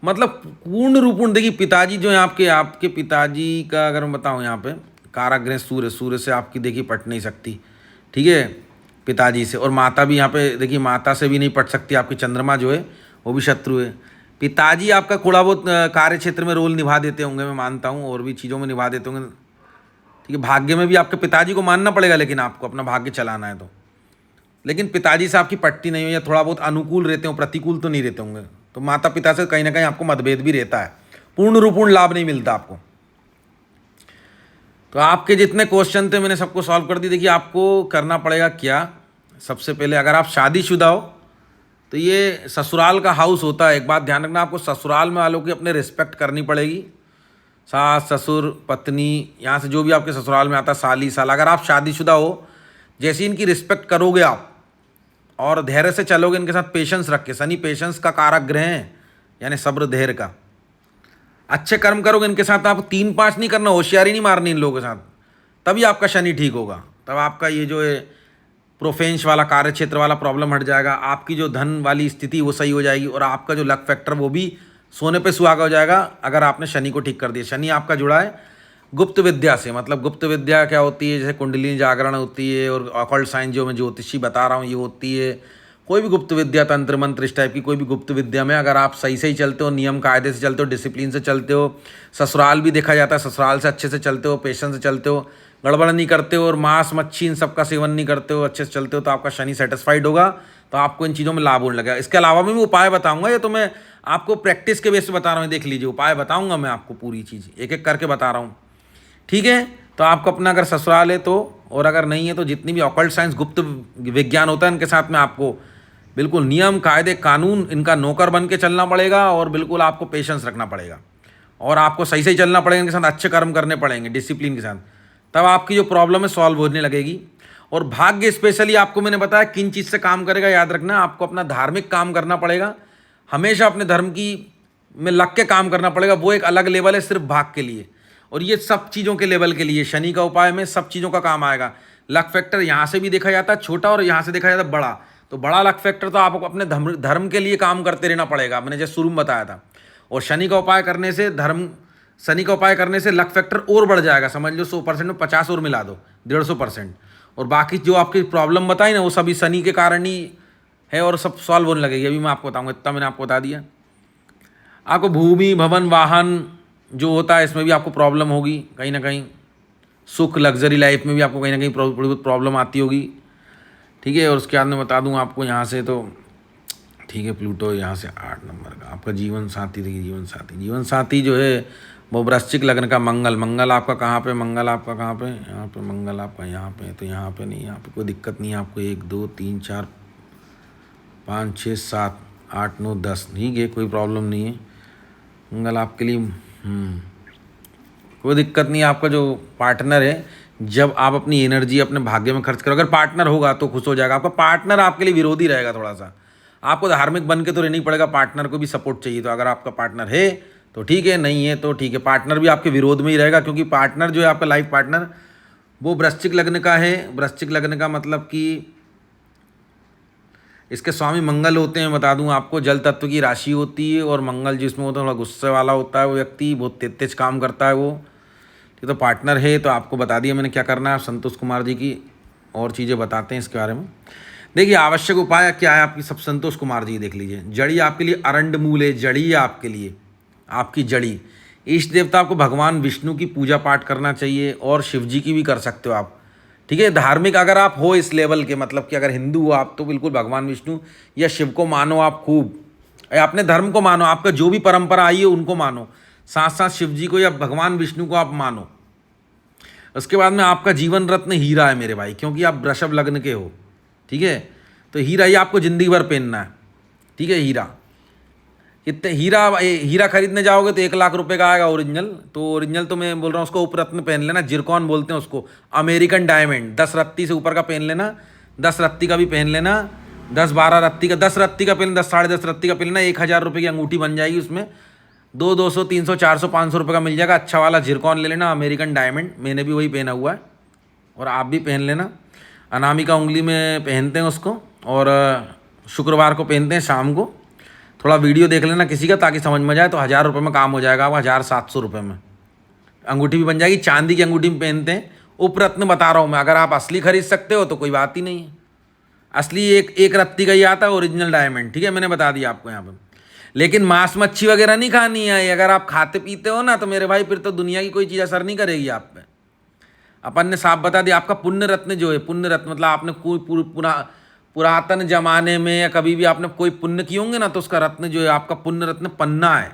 मतलब पूर्ण रूपूर्ण देखिए पिताजी जो है आपके पिताजी का अगर मैं बताऊँ, यहाँ पे कारक ग्रह सूर्य से आपकी देखिए पट नहीं सकती, ठीक है, पिताजी से। और माता भी यहाँ पे देखिए, माता से भी नहीं पट सकती, आपकी चंद्रमा जो है वो भी शत्रु है। पिताजी आपका थोड़ा बहुत कार्य क्षेत्र में रोल निभा देते होंगे, मैं मानता हूँ, और भी चीज़ों में निभा देते होंगे, ठीक है। भाग्य में भी आपके पिताजी को मानना पड़ेगा, लेकिन आपको अपना भाग्य चलाना है तो। लेकिन पिताजी से आपकी पट्टी नहीं हो, या थोड़ा बहुत अनुकूल रहते हो, प्रतिकूल तो नहीं रहते होंगे, तो माता पिता से कहीं ना कहीं आपको मतभेद भी रहता है, पूर्ण रूपूर्ण लाभ नहीं मिलता आपको। तो आपके जितने क्वेश्चन थे मैंने सबको सॉल्व कर दी। देखिए आपको करना पड़ेगा क्या, सबसे पहले अगर आप शादीशुदा हो तो ये ससुराल का हाउस होता है। एक बात ध्यान रखना, आपको ससुराल में वालों की अपने रिस्पेक्ट करनी पड़ेगी, सास ससुर पत्नी, यहाँ से जो भी आपके ससुराल में आता है, साली साला। अगर आप शादीशुदा हो, जैसे इनकी रिस्पेक्ट करोगे आप और धैर्य से चलोगे इनके साथ, पेशेंस रख के, शनि पेशेंस का कारक ग्रह है, यानी सब्र धैर्य का, अच्छे कर्म करोगे इनके साथ, आप 3-5 नहीं करना, होशियारी नहीं मारनी इन लोगों के साथ, तभी आपका शनि ठीक होगा। तब आपका ये जो है प्रोफेंस वाला, कार्य क्षेत्र वाला प्रॉब्लम हट जाएगा, आपकी जो धन वाली स्थिति वो सही हो जाएगी, और आपका जो लक फैक्टर वो भी सोने पे सुहागा हो जाएगा, अगर आपने शनि को ठीक कर दिया। शनि आपका जुड़ा है गुप्त विद्या से, मतलब गुप्त विद्या क्या होती है, जैसे कुंडली जागरण होती है और ऑकल्ट साइंस जो मैं ज्योतिषी बता रहा हूँ ये होती है। कोई भी गुप्त विद्या, तंत्र मंत्र, इस टाइप की कोई भी गुप्त विद्या में अगर आप सही सही चलते हो, नियम कायदे से चलते हो, डिसिप्लिन से चलते हो, ससुराल भी देखा जाता है, ससुराल से अच्छे से चलते हो, पेशेंस से चलते हो, गड़बड़ नहीं करते हो और मांस मच्छी इन सबका सेवन नहीं करते हो, अच्छे से चलते हो, तो आपका शनि सेटिस्फाइड होगा, तो आपको इन चीज़ों में लाभ होने लगेगा। इसके अलावा भी मैं उपाय बताऊंगा, ये तो मैं आपको प्रैक्टिस के बेस पे बता रहा हूँ, देख लीजिए उपाय बताऊंगा मैं आपको, पूरी चीज़ एक एक करके बता रहा हूँ, ठीक है। तो आपको अपना अगर ससुराल है तो, और अगर नहीं है तो जितनी भी ऑकल्ट साइंस गुप्त विज्ञान होता है इनके साथ में आपको बिल्कुल नियम कायदे कानून इनका नौकर बन के चलना पड़ेगा और बिल्कुल आपको पेशेंस रखना पड़ेगा और आपको सही सही चलना पड़ेगा, इनके साथ अच्छे कर्म करने पड़ेंगे डिसिप्लिन के साथ, तब आपकी जो प्रॉब्लम है सॉल्व होने लगेगी। और भाग्य स्पेशली आपको मैंने बताया किन चीज़ से काम करेगा, याद रखना आपको अपना धार्मिक काम करना पड़ेगा, हमेशा अपने धर्म की में लग के काम करना पड़ेगा, वो एक अलग लेवल है सिर्फ भाग के लिए, और ये सब चीज़ों के लेवल के लिए शनि का उपाय में सब चीज़ों का काम आएगा। लक फैक्टर यहाँ से भी देखा जाता है छोटा और यहाँ से देखा जाता है बड़ा, तो बड़ा लक फैक्टर तो आपको अपने धर्म के लिए काम करते रहना पड़ेगा, मैंने जैसे शुरू में बताया था। और शनि का उपाय करने से शनि का उपाय करने से लक फैक्टर और बढ़ जाएगा, समझ लो 100% में 50 और मिला दो, 150%। और बाकी जो आपकी प्रॉब्लम बताई ना वो सभी शनि के कारण ही है और सब सॉल्व होने लगेगी, अभी मैं आपको बताऊंगा, इतना मैंने आपको बता दिया। आपको भूमि भवन वाहन जो होता है इसमें भी आपको प्रॉब्लम होगी कहीं ना कहीं, सुख लग्जरी लाइफ में भी आपको कहीं ना कहीं प्रॉब्लम आती होगी, ठीक है। और उसके बाद मैं बता दूं आपको यहाँ से तो, ठीक है, प्लूटो यहाँ से 8 नंबर का आपका जीवन साथी, देखिए जीवन साथी जो है वो वृश्चिक लग्न का मंगल आपका कहाँ पे, मंगल आपका कहाँ पे, यहाँ पे मंगल आपका यहाँ पे, तो यहाँ पे नहीं, यहाँ पे कोई दिक्कत नहीं है आपको, 1 2 3 4 5 6 7 8 9 10, ठीक है, कोई प्रॉब्लम नहीं है मंगल आपके लिए। कोई दिक्कत नहीं है। आपका जो पार्टनर है, जब आप अपनी एनर्जी अपने भाग्य में खर्च करो, अगर पार्टनर होगा तो खुश हो जाएगा। आपका पार्टनर आपके लिए विरोधी रहेगा थोड़ा सा, आपको धार्मिक बन के तो रहना ही पड़ेगा, पार्टनर को भी सपोर्ट चाहिए। तो अगर आपका पार्टनर है तो ठीक है, नहीं है तो ठीक है, पार्टनर भी आपके विरोध में ही रहेगा, क्योंकि पार्टनर जो है आपका लाइफ पार्टनर वो वृश्चिक लग्न का है। वृश्चिक लग्न का मतलब कि इसके स्वामी मंगल होते हैं, बता दूं आपको, जल तत्व की राशि होती है, और मंगल जिसमें होता है थोड़ा गुस्से वाला होता है वो व्यक्ति, बहुत तेज काम करता है वो। ये तो पार्टनर है, तो आपको बता दिया मैंने क्या करना है। संतोष कुमार जी की और चीज़ें बताते हैं इसके बारे में। देखिए आवश्यक उपाय क्या है आपकी, सब संतोष कुमार जी देख लीजिए। जड़ी आपके लिए अरंड मूल है, जड़ी है आपके लिए, आपकी जड़ी। इष्ट देवता आपको भगवान विष्णु की पूजा पाठ करना चाहिए, और शिव जी की भी कर सकते हो आप, ठीक है। धार्मिक अगर आप हो इस लेवल के, मतलब कि अगर हिंदू हो आप, तो बिल्कुल भगवान विष्णु या शिव को मानो आप खूब, अपने धर्म को मानो, आपका जो भी परंपरा आई है उनको मानो, साथ साथ शिव जी को या भगवान विष्णु को आप मानो। उसके बाद में आपका जीवन रत्न हीरा है मेरे भाई, क्योंकि आप वृषभ लग्न के हो, ठीक है। तो हीरा ही आपको ज़िंदगी भर पहनना है, ठीक है। कितने हीरा खरीदने जाओगे तो 1 लाख रुपए का आएगा ओरिजिनल, तो ओरिजिनल तो मैं बोल रहा हूँ उसको उपरत्न पहन लेना, जिरकॉन बोलते हैं उसको, अमेरिकन डायमंड 10 रत्ती से ऊपर का पहन लेना, 10 रत्ती का भी पहन लेना, 10-12 रत्ती का, 10 रत्ती का पहन, 10 साढ़े 10 रत्ती का पहन लेना, 1000 रुपये की अंगूठी बन जाएगी उसमें, 200 300 400 500 रुपये का मिल जाएगा। अच्छा वाला जिरकॉन ले लेना, अमेरिकन डायमंड, मैंने भी वही पहना हुआ है और आप भी पहन लेना। अनामिका उंगली में पहनते हैं उसको, और शुक्रवार को पहनते हैं शाम को। थोड़ा वीडियो देख लेना किसी का, ताकि समझ में जाए, तो 1000 रुपये में काम हो जाएगा, 1700 रुपये में अंगूठी भी बन जाएगी। चांदी की अंगूठी में पहनते हैं, उपरत्न बता रहा हूँ मैं। अगर आप असली खरीद सकते हो तो कोई बात ही नहीं है, असली एक रत्ती का ही आता है ओरिजिनल डायमंड, ठीक है, मैंने बता दिया आपको यहाँ पर। लेकिन मांस मच्छी वगैरह नहीं खानी है, अगर आप खाते पीते हो ना तो मेरे भाई फिर तो दुनिया की कोई चीज़ असर नहीं करेगी आप पे। अपन ने साफ बता दिया, आपका पुण्य रत्न जो है, पुण्य रत्न मतलब आपने कोई पुरातन जमाने में या कभी भी आपने कोई पुण्य किए होंगे ना, तो उसका रत्न जो है आपका पुण्य रत्न पन्ना है।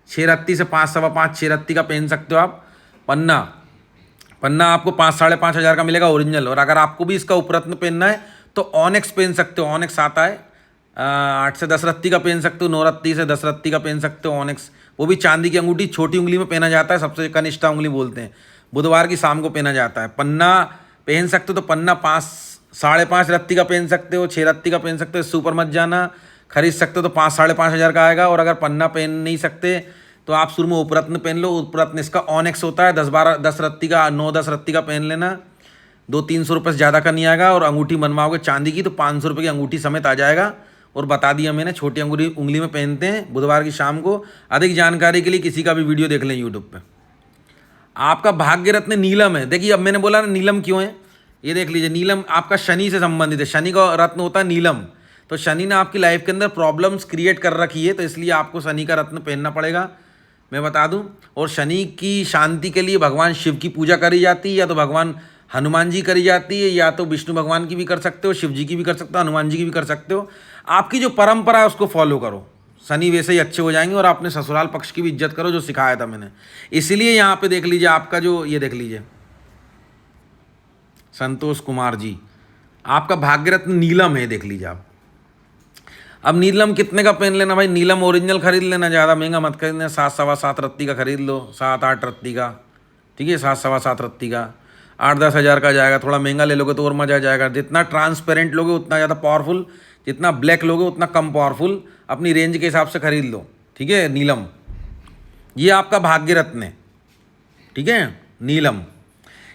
6 रत्ती से 5 सवा 5 6 रत्ती का पहन सकते हो आप पन्ना आपको 5 साढ़े 5 हज़ार का मिलेगा ओरिजिनल। और अगर आपको भी इसका उपरत्न पहनना है तो ऑनेक्स पहन सकते हो, ऑनेक्स आता है 8 से 10 रत्ती का पहन सकते हो, 9 रत्ती से 10 रत्ती का पहन सकते हो ऑनेक्स। वो भी चांदी की अंगूठी, छोटी उंगली में पहना जाता है, सबसे कनिष्ठा उंगली बोलते हैं, बुधवार की शाम को पहना जाता है। पन्ना पहन सकते हो तो पन्ना 5 साढ़े 5 रत्ती का पहन सकते हो, 6 रत्ती का पहन सकते हो, इससे ऊपर मत जाना। खरीद सकते हो तो 5 साढ़े 5 हज़ार का आएगा। और अगर पन्ना पहन नहीं सकते तो आप शुरू में उपरत्न पहन लो। उपरत्न इसका ऑनेक्स होता है, 10 रत्ती का, 9-10 रत्ती का पहन लेना, 200-300 रुपये से ज़्यादा का नहीं आएगा। और अंगूठी बनवाओगे चांदी की तो 500 रुपये की अंगूठी समेत आ जाएगा। और बता दिया मैंने, छोटी उंगली में पहनते हैं बुधवार की शाम को। अधिक जानकारी के लिए किसी का भी वीडियो देख लें यूट्यूब पे। आपका भाग्य रत्न नीलम है। देखिए अब मैंने बोला ना नीलम क्यों है, ये देख लीजिए, नीलम आपका शनि से संबंधित है, शनि का रत्न होता है नीलम। तो शनि ने आपकी लाइफ के अंदर प्रॉब्लम्स क्रिएट कर रखी है, तो इसलिए आपको शनि का रत्न पहनना पड़ेगा, मैं बता दूं। और शनि की शांति के लिए भगवान शिव की पूजा करी जाती है, या तो भगवान हनुमान जी करी जाती है, या तो विष्णु भगवान की भी कर सकते हो, शिव जी की भी कर सकते हो, हनुमान जी की भी कर सकते हो। आपकी जो परंपरा है उसको फॉलो करो, शनि वैसे ही अच्छे हो जाएंगे। और अपने ससुराल पक्ष की भी इज्जत करो, जो सिखाया था मैंने। इसलिए यहाँ पे देख लीजिए आपका जो, ये देख लीजिए संतोष कुमार जी, आपका भाग्य रत्न नीलम है, देख लीजिए आप। अब नीलम कितने का पहन लेना भाई, नीलम ओरिजिनल खरीद लेना, ज़्यादा महंगा मत खरीदना, 7 सवा 7 रत्ती का खरीद लो, 7-8 रत्ती का, ठीक है, 7 सवा 7 रत्ती का, 8-10 हज़ार का जाएगा। थोड़ा महंगा ले लोगे तो और मज़ा आ जाएगा। जितना ट्रांसपेरेंट लोगे उतना ज़्यादा पावरफुल, जितना ब्लैक लोगे उतना कम पावरफुल, अपनी रेंज के हिसाब से खरीद लो, ठीक है। नीलम ये आपका भाग्य रत्न है, ठीक है, नीलम।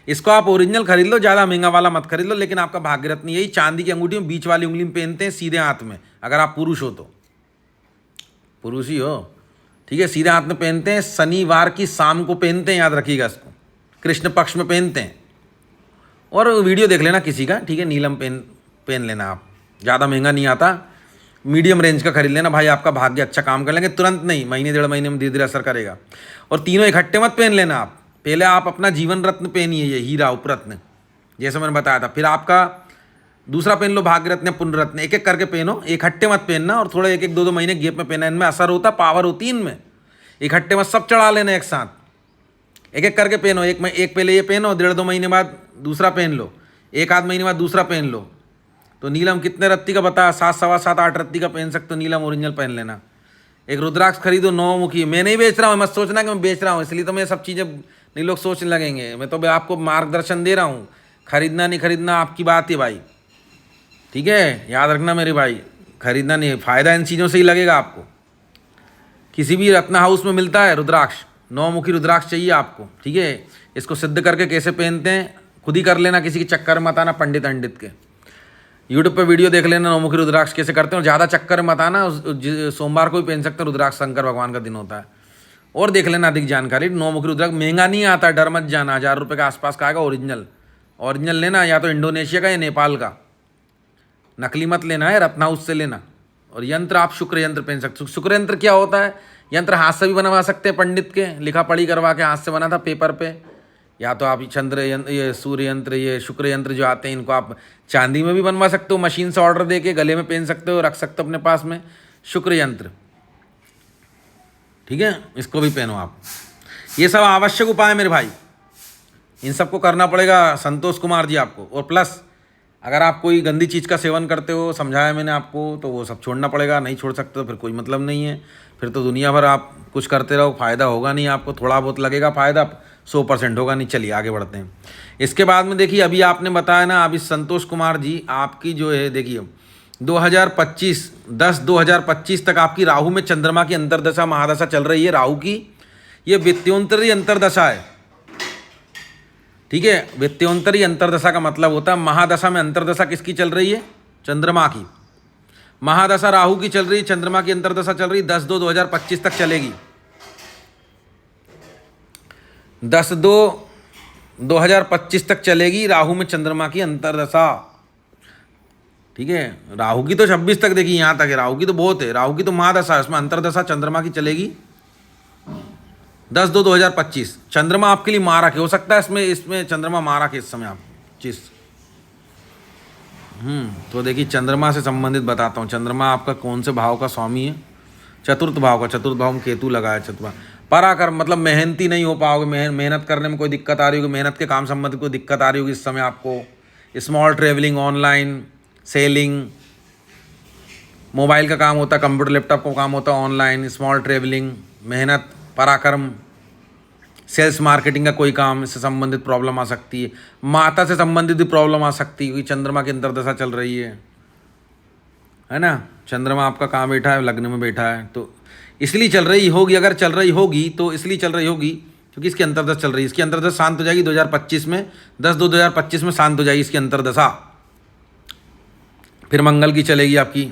इसको आप ओरिजिनल खरीद लो, ज़्यादा महंगा वाला मत खरीद लो, लेकिन आपका भाग्य रत्न यही चांदी की अंगूठी में बीच वाली उंगली में पहनते हैं, सीधे हाथ में, अगर आप पुरुष हो तो, पुरुष ही हो, ठीक है, सीधे हाथ में पहनते हैं, शनिवार की शाम को पहनते हैं, याद रखिएगा इसको, कृष्ण पक्ष में पहनते हैं। और वीडियो देख लेना किसी का, ठीक है, नीलम पहन लेना आप, ज़्यादा महंगा नहीं आता, मीडियम रेंज का खरीद लेना भाई, आपका भाग्य अच्छा काम कर लेंगे, तुरंत नहीं, महीने 1.5 महीने में धीरे धीरे असर करेगा। और तीनों इकट्ठे मत पहन लेना आप, पहले आप अपना जीवन रत्न पहनिए, ये हीरा उपरत्न जैसे मैंने बताया था, फिर आपका दूसरा पहन लो भाग्य रत्न या पुण्य रत्न, एक एक करके पहनो, इकट्ठे मत पहनना। और थोड़ा 1-1 2-2 महीने गैप में पहना, इनमें असर होता, पावर होती है इनमें, इकट्ठे मत सब चढ़ा लेना एक साथ, एक एक करके पहनो। एक पहले ये पहनो, 1.5-2 महीने बाद दूसरा पहन लो, 1-8 महीने बाद दूसरा पहन लो। तो नीलम कितने रत्ती का बता, 7 सवा 7 8 रत्ती का पहन सकते हो, नीलम ओरिजिनल पहन लेना। एक रुद्राक्ष खरीदो 9 मुखी, मैं नहीं बेच रहा हूँ, मत सोचना कि मैं बेच रहा हूँ, इसलिए तो मैं सब चीज़ें नहीं लोग सोचने लगेंगे, मैं तो आपको मार्गदर्शन दे रहा हूँ, खरीदना नहीं खरीदना आपकी बात है भाई, ठीक है, याद रखना मेरे भाई, खरीदना नहीं, फ़ायदा इन चीज़ों से ही लगेगा आपको। किसी भी रत्न हाउस में मिलता है रुद्राक्ष, 9 मुखी रुद्राक्ष चाहिए आपको, ठीक है। इसको सिद्ध करके कैसे पहनते हैं खुद ही कर लेना, किसी के चक्कर मत आना, पंडित अंडित के यूट्यूब पे वीडियो देख लेना, 9 मुखी रुद्राक्ष कैसे करते हैं, और ज़्यादा चक्कर मत आना, सोमवार को भी पहन सकते हैं रुद्राक्ष, शंकर भगवान का दिन होता है। और देख लेना अधिक जानकारी, 9 मुखी रुद्राक्ष महंगा नहीं आता, डर मत जाना, 1000 रुपये के आसपास का आएगा, ओरिजिनल लेना, या तो इंडोनेशिया का या नेपाल का, नकली मत लेना है, रत्न हाउस से लेना। और यंत्र आप शुक्र यंत्र पहन सकते हो। शुक्र यंत्र क्या होता है, यंत्र हाथ से भी बनवा सकते हैं, पंडित के लिखा पढ़ी करवा के हाथ से बना था पेपर पे, या तो आप चंद्र यंत्र, ये सूर्य यंत्र, ये शुक्र यंत्र जो आते हैं, इनको आप चांदी में भी बनवा सकते हो, मशीन से ऑर्डर दे के गले में पहन सकते हो, रख सकते हो अपने पास में, शुक्र यंत्र, ठीक है, इसको भी पहनो आप। ये सब आवश्यक उपाय है मेरे भाई, इन सबको करना पड़ेगा संतोष कुमार जी आपको। और प्लस अगर आप कोई गंदी चीज़ का सेवन करते हो, समझाया मैंने आपको, तो वो सब छोड़ना पड़ेगा, नहीं छोड़ सकते तो फिर कोई मतलब नहीं है, फिर तो दुनिया भर आप कुछ करते रहो, फ़ायदा होगा नहीं आपको, थोड़ा बहुत लगेगा फ़ायदा, 100% होगा नहीं। चलिए आगे बढ़ते हैं। इसके बाद में देखिए, अभी आपने बताया ना, अभी संतोष कुमार जी आपकी जो है, देखिए 2025 तक आपकी राहु में चंद्रमा की अंतर्दशा महादशा चल रही है, राहु की, ये वित्त्योंतरी अंतर्दशा है, ठीक है। वित्त्योंतरी अंतर्दशा का मतलब होता है, महादशा में अंतर्दशा किसकी चल रही है, चंद्रमा की, महादशा राहु की चल रही है, चंद्रमा की अंतर्दशा चल रही है, 10/2/2025 तक चलेगी, 10/2/2025 तक चलेगी राहु में चंद्रमा की अंतर्दशा, ठीक है। राहु की तो 26 तक देखिए, यहाँ तक है, राहु की तो बहुत है, राहु की तो महादशा है, उसमें अंतर्दशा चंद्रमा की चलेगी 10/2/2025। चंद्रमा आपके लिए मारक है, हो सकता है इसमें चंद्रमा मारक है इस समय आप चीज। तो देखिए चंद्रमा से संबंधित बताता हूँ, चंद्रमा आपका कौन से भाव का स्वामी है, चतुर्थ भाव का, चतुर्थ भाव में केतु लगा है, चतुर्थ पराक्रम, मतलब मेहनती नहीं हो पाओगे, मेहनत करने में कोई दिक्कत आ रही होगी, मेहनत के काम संबंधित कोई दिक्कत आ रही होगी इस समय आपको, small travelling, online selling, mobile का काम होता है, कंप्यूटर लैपटॉप का काम होता है, ऑनलाइन स्मॉल ट्रेवलिंग, मेहनत, पराक्रम, सेल्स मार्केटिंग का कोई काम, इससे संबंधित प्रॉब्लम आ सकती है, माता से संबंधित भी प्रॉब्लम आ सकती है, क्योंकि चंद्रमा की अंतर्दशा चल रही है ना। चंद्रमा आपका कहाँ बैठा है, लग्न में बैठा है, तो इसलिए चल रही होगी, अगर चल रही होगी तो इसलिए चल रही होगी क्योंकि इसकी अंतर्दशा चल रही है। इसकी अंतर्दशा शांत हो जाएगी 2025 में, 10/2/2025 में शांत हो जाएगी इसकी अंतर्दशा। फिर मंगल की चलेगी आपकी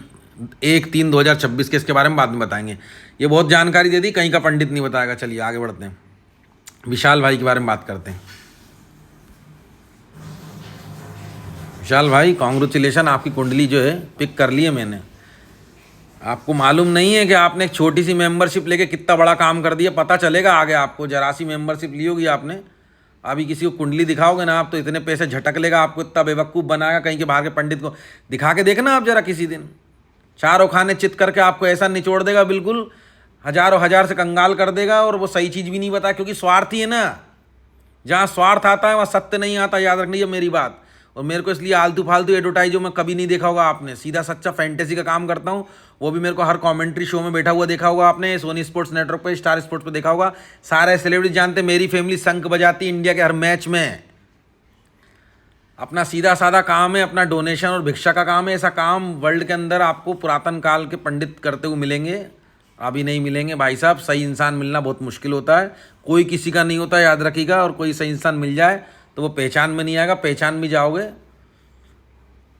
1/3/2026 के, इसके बारे में बाद में बताएंगे, ये बहुत जानकारी दे दी, कहीं का पंडित नहीं बताएगा। चलिए आगे बढ़ते हैं। विशाल भाई के बारे में बात करते हैं। विशाल भाई कॉन्ग्रेचुलेशन, आपकी कुंडली जो है पिक कर ली है मैंने। आपको मालूम नहीं है कि आपने एक छोटी सी मेंबरशिप लेके कितना बड़ा काम कर दिया, पता चलेगा आगे आपको। जरा सी मेंबरशिप ली होगी आपने, अभी किसी को कुंडली दिखाओगे ना आप तो इतने पैसे झटक लेगा, आपको इतना बेवकूफ़ बनाएगा। कहीं के बाहर के पंडित को दिखा के देखना आप जरा किसी दिन, चारों खाने चित करके आपको ऐसा निचोड़ देगा, बिल्कुल हजारों हजार से कंगाल कर देगा। और वो सही चीज़ भी नहीं बता, क्योंकि स्वार्थी है ना। जहाँ स्वार्थ आता है वहाँ सत्य नहीं आता, याद रखनी है मेरी बात। और मेरे को इसलिए आलतू फालतू एडवर्टाइजो में कभी नहीं देखा होगा आपने। सीधा सच्चा फैंटेसी का काम करता हूँ, वो भी मेरे को हर कमेंट्री शो में बैठा हुआ देखा होगा आपने, सोनी स्पोर्ट्स नेटवर्क पे, स्टार स्पोर्ट्स पे देखा होगा। सारे सेलिब्रिटी जानते मेरी फैमिली शंख बजाती इंडिया के हर मैच में। अपना सीधा साधा काम है, अपना डोनेशन और भिक्षा का काम है। ऐसा काम वर्ल्ड के अंदर आपको पुरातन काल के पंडित करते हुए मिलेंगे, अभी नहीं मिलेंगे भाई साहब। सही इंसान मिलना बहुत मुश्किल होता है, कोई किसी का नहीं होता, याद रखिएगा। और कोई सही इंसान मिल जाए तो वो पहचान में नहीं आएगा, पहचान भी जाओगे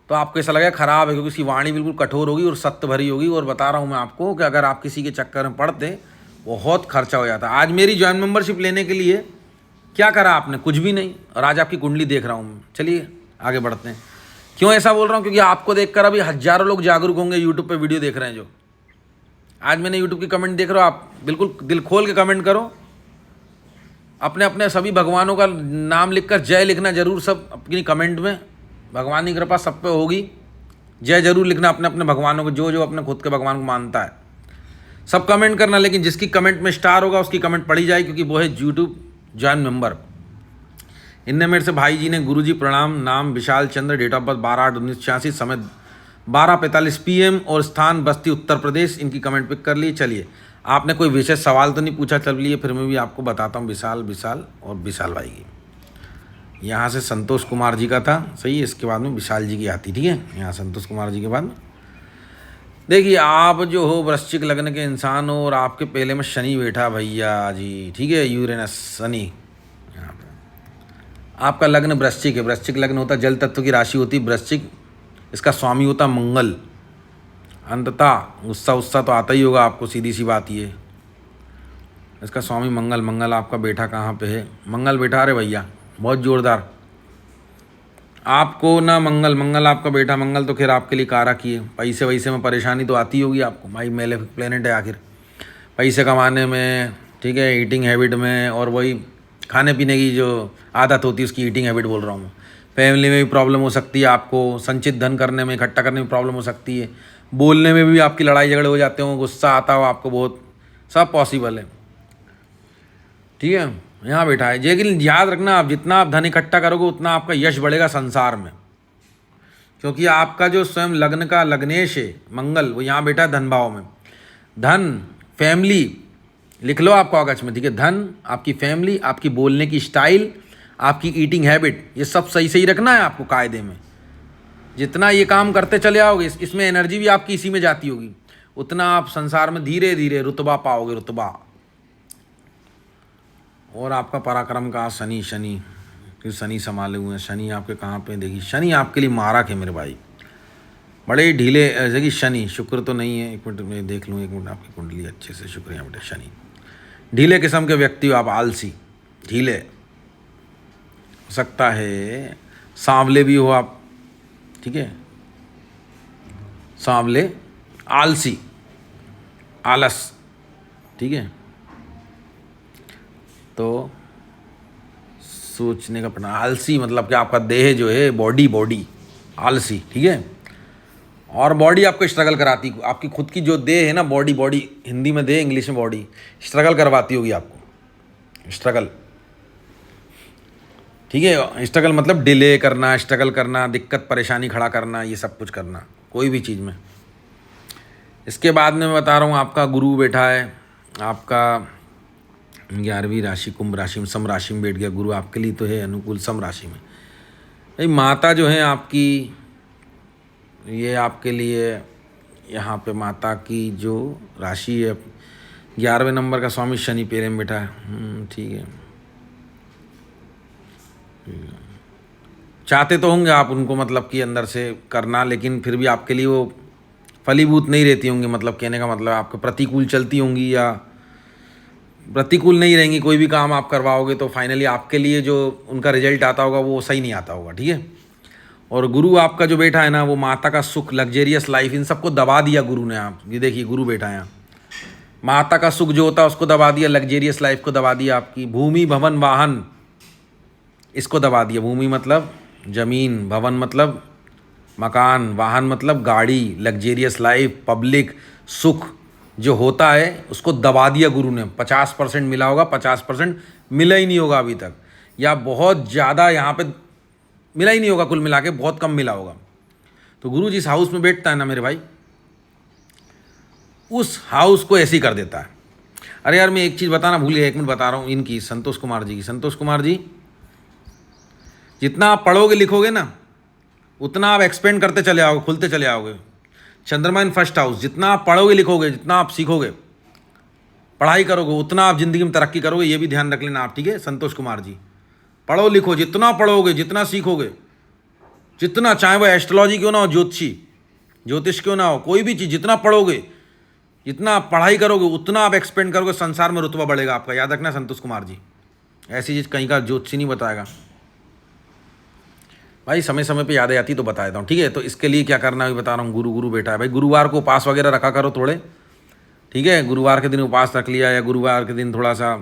तो आपको ऐसा लगेगा खराब है, क्योंकि उसकी वाणी बिल्कुल कठोर होगी और सत्य भरी होगी। और बता रहा हूँ मैं आपको कि अगर आप किसी के चक्कर में पड़ते बहुत खर्चा हो जाता। आज मेरी ज्वाइन मेंबरशिप लेने के लिए क्या करा आपने? कुछ भी नहीं। और आज आपकी कुंडली देख रहा हूँ मैं। चलिए आगे बढ़ते हैं। क्यों ऐसा बोल रहा हूँ? क्योंकि आपको देखकर अभी हजारों लोग जागरूक होंगे, यूट्यूब पर वीडियो देख रहे हैं। जो आज मैंने यूट्यूब की कमेंट देख रहे हो, आप बिल्कुल दिल खोल के कमेंट करो। अपने अपने सभी भगवानों का नाम लिखकर जय लिखना जरूर, सब अपनी कमेंट में। भगवान की कृपा सब पे होगी, जय जरूर लिखना अपने अपने भगवानों को, जो जो अपने खुद के भगवान को मानता है सब कमेंट करना। लेकिन जिसकी कमेंट में स्टार होगा उसकी कमेंट पढ़ी जाए, क्योंकि वो है यूट्यूब जॉइन मेंबर। इनने मेरे से भाई जी ने, गुरु जी प्रणाम, नाम विशाल चंद्र, डेट ऑफ बर्थ 12/8/1986, समय 12:45 PM और स्थान बस्ती उत्तर प्रदेश। इनकी कमेंट पिक कर ली। चलिए, आपने कोई विशेष सवाल तो नहीं पूछा, चलिए फिर मैं भी आपको बताता हूँ। विशाल और विशाल भाई की, यहाँ से संतोष कुमार जी का था, सही है। इसके बाद में विशाल जी की आती, ठीक है। यहाँ संतोष कुमार जी के बाद में देखिए, आप जो हो वृश्चिक लग्न के इंसान हो और आपके पहले में शनि बैठा भैया जी, ठीक है। यूरेनस शनि यहाँ पे। आपका लग्न वृश्चिक है। वृश्चिक लग्न होता है, जल तत्व की राशि होती है वृश्चिक। इसका स्वामी होता मंगल। अंततः गुस्सा तो आता ही होगा आपको, सीधी सी बात ये। इसका स्वामी मंगल आपका बैठा कहाँ पे है? मंगल बैठा, अरे भैया बहुत जोरदार। आपको ना मंगल आपका बेटा, मंगल तो खैर आपके लिए कारक ही है। पैसे वैसे में परेशानी तो आती होगी आपको, भाई मेलेफिक प्लेनेट है आखिर। पैसे कमाने में, ठीक है, ईटिंग हैबिट में, और वही खाने पीने की जो आदत होती है उसकी ईटिंग हैबिट बोल रहा हूँ मैं। फैमिली में भी प्रॉब्लम हो सकती है आपको, संचित धन करने में, इकट्ठा करने में प्रॉब्लम हो सकती है। बोलने में भी आपकी लड़ाई झगड़े हो जाते हो, गुस्सा आता हो आपको बहुत, सब पॉसिबल है, ठीक है। यहाँ बैठा है। लेकिन याद रखना, आप जितना आप धन इकट्ठा करोगे उतना आपका यश बढ़ेगा संसार में, क्योंकि आपका जो स्वयं लग्न का लग्नेश है मंगल, वो यहाँ बैठा है धन भाव में। धन, फैमिली, लिख लो आप कागज में, ठीक है। धन, आपकी फैमिली, आपकी बोलने की स्टाइल, आपकी ईटिंग हैबिट, ये सब सही रखना है आपको कायदे में। जितना ये काम करते चले आओगे, इसमें एनर्जी भी आपकी इसी में जाती होगी, उतना आप संसार में धीरे धीरे रुतबा पाओगे, रुतबा। और आपका पराक्रम का शनि फिर शनि संभाले हुए हैं। शनि आपके कहाँ पे? देखिए, शनि आपके लिए मारक है मेरे भाई, बड़े ढीले। जैसे कि शनि, शुक्र तो नहीं है, एक मिनट मैं देख लूँ, एक मिनट आपकी कुंडली अच्छे से। शुक्र यहाँ बेटे शनि, ढीले किस्म के व्यक्ति हो आप, आलसी, ढीले हो सकता है। सांवले भी हो आप, ठीक है, सांवले, आलसी, आलस, ठीक है। तो सोचने का पड़ना, आलसी मतलब कि आपका देह जो है, बॉडी आलसी, ठीक है। और बॉडी आपको स्ट्रगल कराती, आपकी खुद की जो देह है ना, बॉडी, हिंदी में देह, इंग्लिश में बॉडी, स्ट्रगल करवाती होगी आपको, स्ट्रगल, ठीक है। स्ट्रगल मतलब डिले करना, स्ट्रगल करना, दिक्कत परेशानी खड़ा करना, ये सब कुछ करना कोई भी चीज़ में। इसके बाद में मैं बता रहा हूँ, आपका गुरु बैठा है, आपका 11वीं राशि कुंभ राशि में, सम राशि में बैठ गया गुरु, आपके लिए तो है अनुकूल, सम राशि में। भाई माता जो है आपकी, ये आपके लिए यहाँ पे माता की जो राशि है, 11वें नंबर का स्वामी शनि पेरे में बैठा है, ठीक है। चाहते तो होंगे आप उनको, मतलब कि अंदर से करना, लेकिन फिर भी आपके लिए वो फलीभूत नहीं रहती होंगी, मतलब कहने का मतलब आपके प्रतिकूल चलती होंगी, या प्रतिकूल नहीं रहेंगी। कोई भी काम आप करवाओगे तो फाइनली आपके लिए जो उनका रिजल्ट आता होगा वो सही नहीं आता होगा, ठीक है। और गुरु आपका जो बैठा है ना, वो माता का सुख, लग्जेरियस लाइफ, इन सबको दबा दिया गुरु ने। आप ये देखिए, गुरु बैठा है यहाँ, माता का सुख जो होता है उसको दबा दिया, लग्जेरियस लाइफ को दबा दिया, आपकी भूमि भवन वाहन इसको दबा दिया। भूमि मतलब जमीन, भवन मतलब मकान, वाहन मतलब गाड़ी, लग्जेरियस लाइफ, पब्लिक सुख जो होता है उसको दबा दिया गुरु ने। 50% मिला होगा, 50% मिला ही नहीं होगा अभी तक, या बहुत ज़्यादा यहाँ पे मिला ही नहीं होगा, कुल मिला के बहुत कम मिला होगा। तो गुरु जिस हाउस में बैठता है ना मेरे भाई, उस हाउस को ऐसे ही कर देता है। अरे यार, मैं एक चीज़ बताना भूल गया, 1 मिनट बता रहा हूँ इनकी, संतोष कुमार जी की। संतोष कुमार जी, जितना आप पढ़ोगे लिखोगे ना, उतना आप एक्सपेंड करते चले आओगे, खुलते चले आओगे। चंद्रमा इन फर्स्ट हाउस, जितना आप पढ़ोगे लिखोगे, जितना आप सीखोगे, पढ़ाई करोगे, उतना आप ज़िंदगी में तरक्की करोगे। ये भी ध्यान रख लेना आप, ठीक है। संतोष कुमार जी, पढ़ो लिखो, जितना पढ़ोगे, जितना सीखोगे, जितना, चाहे वो एस्ट्रोलॉजी क्यों ना हो, ज्योतिष क्यों ना हो, कोई भी चीज़ जितना पढ़ोगे, जितना आप पढ़ाई करोगे, उतना आप एक्सपेंड करोगे, संसार में रुतबा बढ़ेगा आपका। याद रखना संतोष कुमार जी, ऐसी चीज़ कहीं का ज्योतिषी नहीं बताएगा भाई। समय समय पे यादें आती तो बता देता हूँ, ठीक है। तो इसके लिए क्या करना है बता रहा हूँ। गुरु बेटा है भाई, गुरुवार को उपास वगैरह रखा करो थोड़े, ठीक है। गुरुवार के दिन उपास रख लिया, या गुरुवार के दिन थोड़ा सा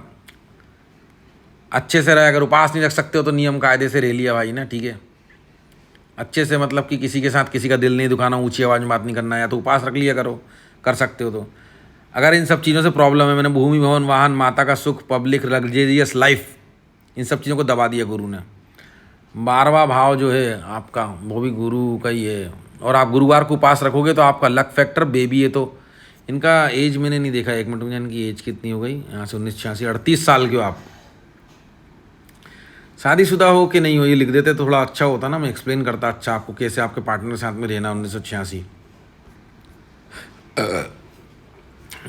अच्छे से रहे। अगर उपास नहीं रख सकते हो तो नियम कायदे से रह लिया भाई ना, ठीक है। अच्छे से मतलब कि किसी के साथ किसी का दिल नहीं दुखाना, ऊंची आवाज़ में बात नहीं करना, या तो उपास रख लिया करो, कर सकते हो तो। अगर इन सब चीज़ों से प्रॉब्लम है, मैंने भूमि भवन वाहन, माता का सुख, पब्लिक लग्जेरियस लाइफ, इन सब चीज़ों को दबा दिया गुरु ने। 12वां भाव जो है आपका, वो भी गुरु का ही है। और आप गुरुवार को उपास रखोगे तो आपका लक फैक्टर बेबी है। तो इनका एज मैंने नहीं देखा, 1 मिनट में, इनकी एज कितनी हो गई यहाँ से, 1986, 38 साल के हो आप। शादीशुदा हो कि नहीं हो ये लिख देते तो थोड़ा अच्छा होता ना, मैं एक्सप्लेन करता अच्छा आपको कैसे आपके पार्टनर के साथ में रहना। 1986,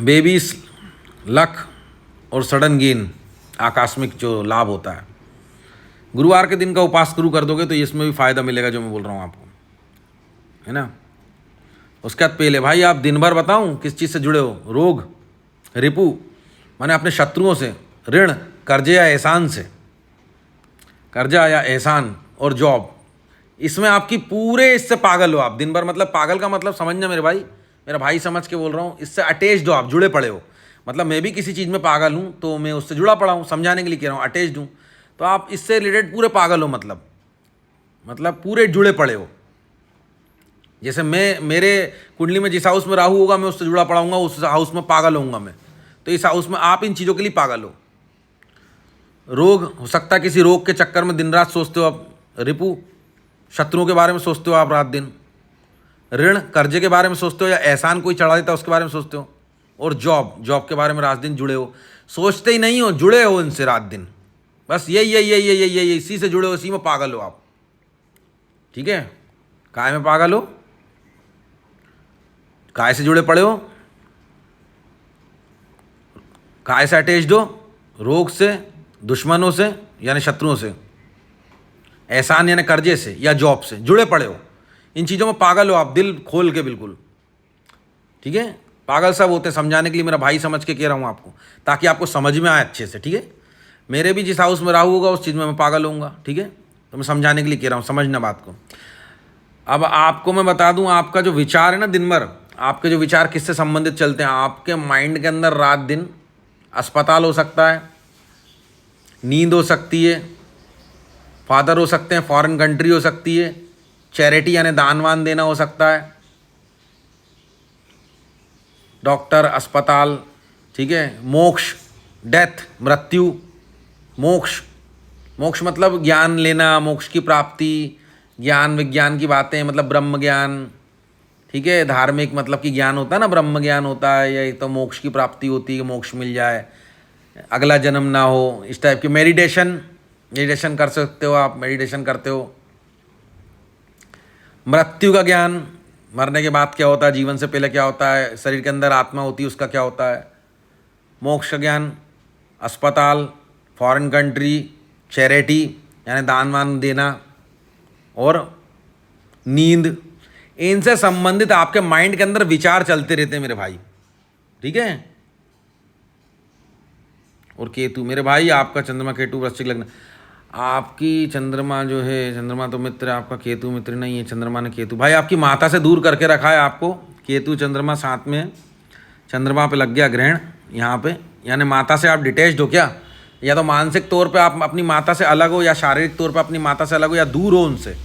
बेबीज, लक और सडन गेन, आकस्मिक जो लाभ होता है। गुरुवार के दिन का उपास शुरू कर दोगे तो इसमें भी फ़ायदा मिलेगा जो मैं बोल रहा हूँ आपको, है ना। उसके बाद पहले भाई आप दिन भर बताऊँ किस चीज़ से जुड़े हो, रोग, रिपु माने अपने शत्रुओं से, ऋण, कर्जे या एहसान से, कर्जा या एहसान, और जॉब, इसमें आपकी पूरे इससे पागल हो आप दिन भर। मतलब पागल का मतलब समझना मेरे भाई, मेरा भाई समझ के बोल रहा हूँ, इससे अटैच्ड हो आप, जुड़े पड़े हो। मतलब मैं भी किसी चीज़ में पागल हूँ तो मैं उससे जुड़ा पड़ा हूँ, समझाने के लिए कह रहा हूँ, अटैच्ड हूँ। तो आप इससे रिलेटेड पूरे पागल हो, मतलब पूरे जुड़े पड़े हो। जैसे मैं, मेरे कुंडली में जिस हाउस में राहु होगा मैं उससे जुड़ा पड़ा हूँगा, उस हाउस में पागल होऊंगा मैं। तो इस हाउस में आप इन चीज़ों के लिए पागल हो। रोग हो सकता है, किसी रोग के चक्कर में दिन रात सोचते हो आप, रिपु शत्रुओं के बारे में सोचते हो आप रात दिन, ऋण कर्जे के बारे में सोचते हो, या एहसान कोई चढ़ा देता है उसके बारे में सोचते हो, और जॉब के बारे में रात दिन जुड़े हो। सोचते ही नहीं हो, जुड़े हो इनसे रात दिन, बस यही इसी से जुड़े हो, इसी में पागल हो आप, ठीक है। काय में पागल हो, काय से जुड़े पड़े हो, काय से अटैच्ड हो, रोग से, दुश्मनों से यानी शत्रुओं से, एहसान यानी कर्जे से, या जॉब से जुड़े पड़े हो। इन चीज़ों में पागल हो आप, दिल खोल के बिल्कुल, ठीक है। पागल सब होते, समझाने के लिए मेरा भाई समझ के कह रहा हूँ आपको, ताकि आपको समझ में आए अच्छे से, ठीक है। मेरे भी जिस हाउस में राहु होगा उस चीज़ में मैं पागल होऊंगा, ठीक है। तो मैं समझाने के लिए कह रहा हूँ, समझना बात को। अब आपको मैं बता दूँ, आपका जो विचार है ना दिन भर, आपके जो विचार किससे संबंधित चलते हैं, आपके माइंड के अंदर रात दिन अस्पताल हो सकता है, नींद हो सकती है, फादर हो सकते हैं, फॉरेन कंट्री हो सकती है, चैरिटी यानी दान वान देना हो सकता है, डॉक्टर, अस्पताल, ठीक है। मोक्ष, डेथ, मृत्यु, मोक्ष मतलब ज्ञान लेना, मोक्ष की प्राप्ति, ज्ञान विज्ञान की बातें, मतलब ब्रह्म ज्ञान, ठीक है। धार्मिक मतलब कि ज्ञान होता है ना, ब्रह्म ज्ञान होता है, या तो मोक्ष की प्राप्ति होती है, मोक्ष मिल जाए, अगला जन्म ना हो, इस टाइप की। मेडिटेशन कर सकते हो आप, मेडिटेशन करते हो। मृत्यु का ज्ञान, मरने के बाद क्या होता है, जीवन से पहले क्या होता है, शरीर के अंदर आत्मा होती है उसका क्या होता है। मोक्ष का ज्ञान, अस्पताल, फॉरेन कंट्री, चैरिटी यानी दान वान देना, और नींद, इनसे संबंधित आपके माइंड के अंदर विचार चलते रहते हैं मेरे भाई, ठीक है। और केतु, मेरे भाई आपका चंद्रमा केतु वृश्चिक लग्न, आपकी चंद्रमा जो है, चंद्रमा तो मित्र है आपका, केतु मित्र नहीं है। चंद्रमा ने केतु, भाई आपकी माता से दूर करके रखा है आपको, केतु चंद्रमा साथ में है, चंद्रमा पे लग गया ग्रहण यहाँ पे, यानी माता से आप डिटैच्ड हो क्या, या तो मानसिक तौर पे आप अपनी माता से अलग हो, या शारीरिक तौर पे अपनी माता से अलग हो, या दूर हो उनसे,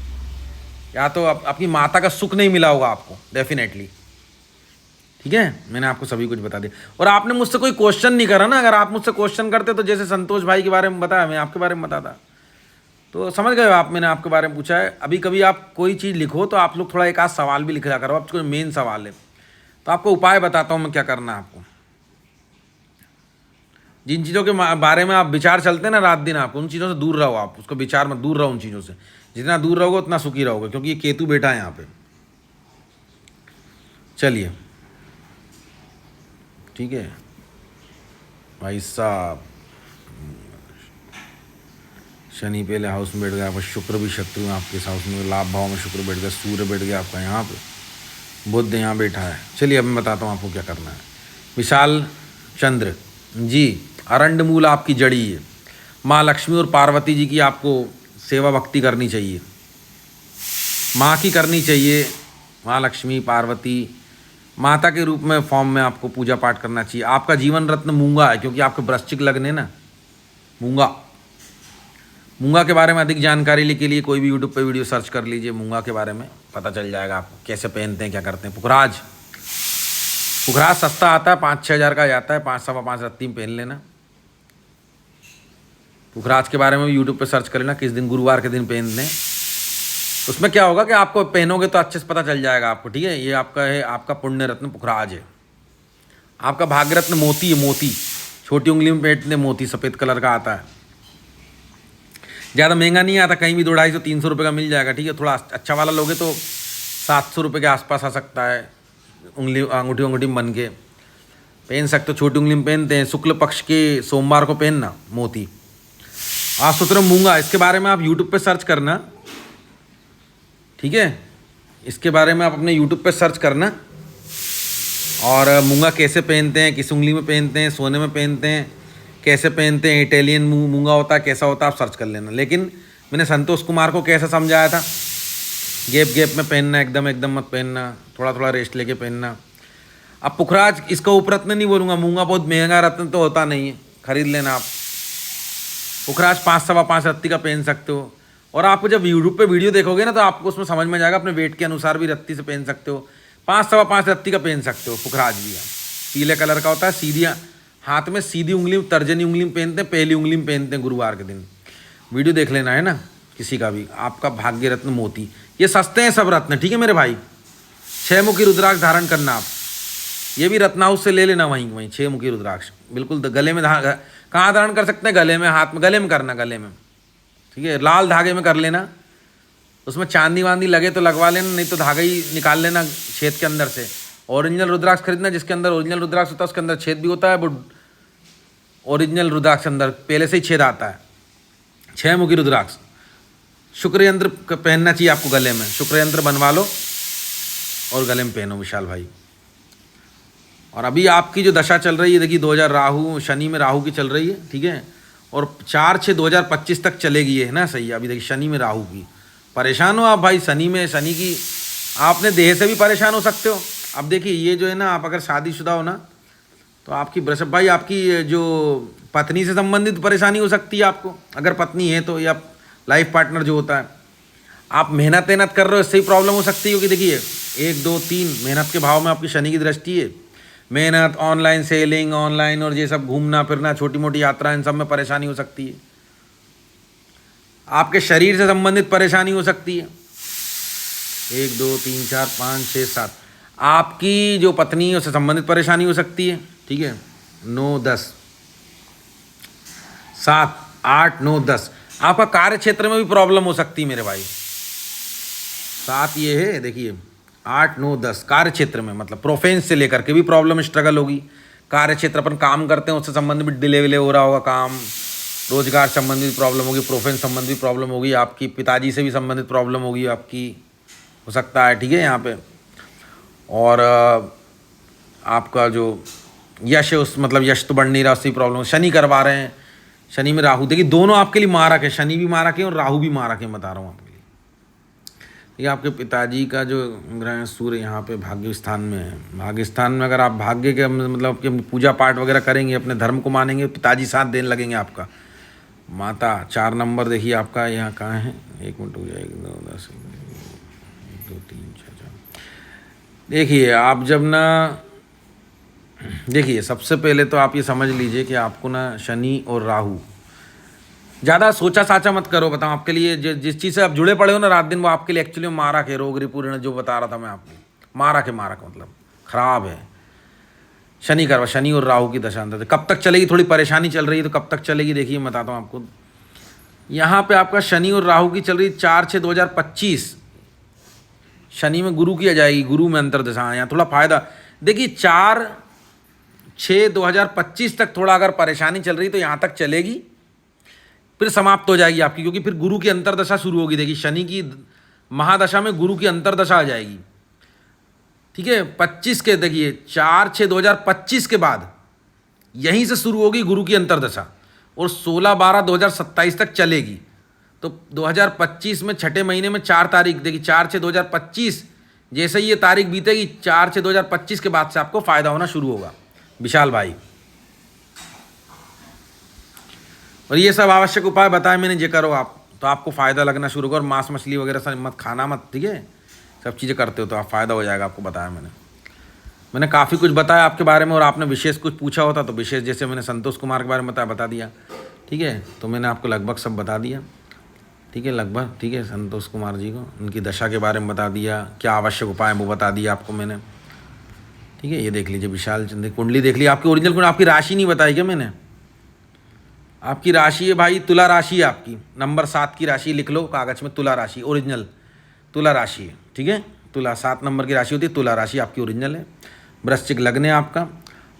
या तो आपकी माता का सुख नहीं मिला होगा आपको डेफिनेटली। ठीक है, मैंने आपको सभी कुछ बता दिया। और आपने मुझसे कोई क्वेश्चन नहीं करा ना, अगर आप मुझसे क्वेश्चन करते तो जैसे संतोष भाई के बारे में बताया, मैं आपके बारे में बताता, तो समझ गए आप, मैंने आपके बारे में पूछा है। अभी कभी आप कोई चीज़ लिखो तो आप लोग थोड़ा एक आध सवाल भी लिखा करो, आपको मेन सवाल है तो आपको उपाय बताता हूँ मैं क्या करना है आपको। जिन चीज़ों के बारे में आप विचार चलते हैं ना रात दिन, आप उन चीज़ों से दूर रहो, आप उसको विचार में दूर रहो उन चीज़ों से, जितना दूर रहोगे उतना सुखी रहोगे, क्योंकि ये केतु बेटा है यहाँ पे। चलिए ठीक है भाई साहब, शनि पहले हाउस में बैठ गया आपका, शुक्र भी शत्रु है आपके हाउस में, लाभ भाव में शुक्र बैठ गया, सूर्य बैठ गया आपका यहाँ पे, बुध यहाँ बैठा है। चलिए अब मैं बताता हूँ आपको क्या करना है। विशाल चंद्र जी, अरंड मूल आपकी जड़ी है, माँ लक्ष्मी और पार्वती जी की आपको सेवा भक्ति करनी चाहिए, माँ की करनी चाहिए, माँ लक्ष्मी पार्वती माता के रूप में फॉर्म में आपको पूजा पाठ करना चाहिए। आपका जीवन रत्न मूंगा है, क्योंकि आपके वृश्चिक लग्न है ना मूंगा। मूंगा के बारे में अधिक जानकारी के लिए कोई भी यूट्यूब पे वीडियो सर्च कर लीजिए, मूंगा के बारे में पता चल जाएगा आपको कैसे पहनते हैं क्या करते हैं। पुखराज, पुखराज सस्ता आता है, 5-6 हज़ार का जाता है, 5-5.25 रत्ती में पहन लेना। पुखराज के बारे में भी यूट्यूब पे सर्च कर लेना, किस दिन गुरुवार के दिन पहन लें। उसमें क्या होगा कि आपको पहनोगे तो अच्छे से पता चल जाएगा आपको। ठीक है, ये आपका है, आपका पुण्य रत्न पुखराज है। आपका भाग्य रत्न मोती है, मोती छोटी उंगली में पहनते मोती, सफ़ेद कलर का आता है, ज़्यादा महंगा नहीं आता, कहीं भी 200-250-300 रुपये का मिल जाएगा। ठीक है, थोड़ा अच्छा वाला लोगे तो 700 रुपये के आसपास आ सकता है, उंगली अंगूठी में बन के पहन सकते हो, छोटी उंगली में पहनते हैं। शुक्ल पक्ष के सोमवार को पहनना मोती। आज सूत्र मूंगा, इसके बारे में आप यूट्यूब पे सर्च करना। ठीक है, इसके बारे में आप अपने यूट्यूब पे सर्च करना, और मूंगा कैसे पहनते हैं, किस उंगली में पहनते हैं, सोने में पहनते हैं, कैसे पहनते हैं, इटालियन मूंगा होता है कैसा होता है, आप सर्च कर लेना। लेकिन मैंने संतोष कुमार को कैसे समझाया था, गैप गैप में पहनना, एकदम एकदम मत पहनना, थोड़ा थोड़ा रेस्ट लेके पहनना। अब पुखराज, इसका उपरत्न नहीं बोलूँगा, मूंगा बहुत महंगा रत्न तो होता नहीं है, खरीद लेना आप। पुखराज 5-5.25 रत्ती का पहन सकते हो। और आपको जब यूट्यूब पे वीडियो देखोगे ना तो आपको उसमें समझ में जाएगा, अपने वेट के अनुसार भी रत्ती से पहन सकते हो, 5-5.25 रत्ती का पहन सकते हो। पुखराज भी है, पीले कलर का होता है, सीधी हाथ में सीधी उंगली, तर्जनी उंगली में पहनते हैं, पहली उंगली में पहनते हैं गुरुवार के दिन। वीडियो देख लेना है ना किसी का भी। आपका भाग्य रत्न मोती, ये सस्ते हैं सब रत्न। ठीक है मेरे भाई, 6 मुखी रुद्राक्ष धारण करना आप, ये भी रत्न हाउस से ले लेना, वहीं 6 मुखी रुद्राक्ष बिल्कुल गले में कहाँ धारण कर सकते हैं, गले में, हाथ में, गले में करना, गले में। ठीक है, लाल धागे में कर लेना, उसमें चांदी वांदी लगे तो लगवा लेना, नहीं तो धागा ही निकाल लेना छेद के अंदर से। ओरिजिनल रुद्राक्ष खरीदना, जिसके अंदर ओरिजिनल रुद्राक्ष होता है उसके अंदर छेद भी होता है, वो ओरिजिनल रुद्राक्ष के अंदर पहले से ही छेद आता है। 6 मुखी रुद्राक्ष। शुक्र यंत्र पहनना चाहिए आपको गले में, शुक्र यंत्र बनवा लो और गले में पहनो विशाल भाई। और अभी आपकी जो दशा चल रही है, देखिए 2000 राहु, शनि में राहु की चल रही है। ठीक है, और 4/6/2025 तक चलेगी है ना, सही है। अभी देखिए शनि में राहु की, परेशान हो आप भाई शनि में, शनि की आपने देह से भी परेशान हो सकते हो। अब देखिए ये जो है ना, आप अगर शादीशुदा हो ना तो आपकी वृषभ भाई, आपकी जो पत्नी से संबंधित परेशानी हो सकती है आपको, अगर पत्नी है तो, या लाइफ पार्टनर जो होता है। आप मेहनत कर रहे हो, इससे ही प्रॉब्लम हो सकती है, क्योंकि देखिए 1 2 3 मेहनत के भाव में आपकी शनि की दृष्टि है। मेहनत, ऑनलाइन सेलिंग, ऑनलाइन और ये सब घूमना फिरना, छोटी मोटी यात्रा, इन सब में परेशानी हो सकती है। आपके शरीर से संबंधित परेशानी हो सकती है। 1 2 3 4 5 6 7 आपकी जो पत्नी है उससे संबंधित परेशानी हो सकती है। ठीक है, 9 10 7 8 9 10 आपका कार्य क्षेत्र में भी प्रॉब्लम हो सकती है मेरे भाई। 7 ये है, देखिए 8 9 10 कार्य क्षेत्र में, मतलब प्रोफेंस से लेकर के भी प्रॉब्लम, स्ट्रगल होगी। कार्य क्षेत्र अपन काम करते हैं उससे संबंधित भी डिले विले हो रहा होगा, काम रोजगार संबंधित प्रॉब्लम होगी, प्रोफेंस संबंधित प्रॉब्लम होगी, आपकी पिताजी से भी संबंधित प्रॉब्लम होगी आपकी, हो सकता है। ठीक है, यहाँ पे और आपका जो यश है, उस मतलब यश तो बढ़ नहीं रहा, उससे प्रॉब्लम, शनि करवा रहे हैं, शनि में राहु, देखिए दोनों आपके लिए मारक है, शनि भी मारक है और राहु भी मारक है, बता रहा हूँ आपके लिए। ये आपके पिताजी का जो ग्रह सूर्य यहाँ पे भाग्य स्थान में है, भाग्य स्थान में अगर आप भाग्य के मतलब कि पूजा पाठ वगैरह करेंगे, अपने धर्म को मानेंगे, पिताजी साथ देने लगेंगे आपका। माता 4 नंबर देखिए आपका यहाँ कहाँ है, 1 मिनट हो जाए, 1 2 10 1 2 3 4 4। देखिए आप जब ना, देखिए सबसे पहले तो आप ये समझ लीजिए कि आपको ना शनि और राहु, ज़्यादा सोचा साचा मत करो, बताऊँ आपके लिए जिस चीज़ से आप जुड़े पड़े हो ना रात दिन, वो आपके लिए एक्चुअली मारा के रोग रिपूर्ण जो बता रहा था मैं आपको, मारा के मतलब खराब है। शनि करवा, शनि और राहु की दशांतर कब तक चलेगी, थोड़ी परेशानी चल रही है, तो कब तक चलेगी देखिए मैं बताता हूँ आपको। यहाँ पे आपका शनि और राहु की चल रही 4/6/2025, शनि में गुरु की आ जाएगी, गुरु में अंतर्दशा, यहाँ थोड़ा फायदा देखिए। 4/6/2025 तक थोड़ा अगर परेशानी चल रही तो यहाँ तक चलेगी, फिर समाप्त हो जाएगी आपकी, क्योंकि फिर गुरु की अंतर्दशा शुरू होगी। देखिए शनि की महादशा में गुरु की अंतर्दशा आ जाएगी, ठीक है। 25 के देखिए 4/6/2025 के बाद यहीं से शुरू होगी गुरु की अंतर्दशा, और 16/12/2027 तक चलेगी। तो 2025 में छठे महीने में 4 तारीख देखिए, 4/6/2025 जैसे ही ये तारीख बीतेगी, 4/6/2025 के बाद से आपको फायदा होना शुरू होगा विशाल भाई। और ये सब आवश्यक उपाय बताए मैंने, जे करो आप तो आपको फ़ायदा लगना शुरू होगा। और मांस मछली वगैरह सब मत खाना मत, ठीक है, सब चीज़ें करते हो तो आप फ़ायदा हो जाएगा, आपको बताया मैंने काफ़ी कुछ बताया आपके बारे में। और आपने विशेष कुछ पूछा होता तो विशेष, जैसे मैंने संतोष कुमार के बारे में बता दिया, ठीक है, तो मैंने आपको लगभग सब बता दिया, ठीक है, लगभग, ठीक है। संतोष कुमार जी को उनकी दशा के बारे में बता दिया, क्या आवश्यक उपाय वो बता दिया आपको मैंने, ठीक है। ये देख लीजिए विशाल चंद्र कुंडली देख लीजिए, आपकी ओरिजिनल कुंडली, आपकी राशि नहीं बताई क्या मैंने, आपकी राशि है भाई तुला राशि है आपकी, नंबर 7 की राशि लिख लो कागज में, तुला राशि ओरिजिनल तुला राशि है, ठीक है। तुला 7 नंबर की राशि होती है, तुला राशि आपकी ओरिजिनल है। वृश्चिक लग्न है आपका।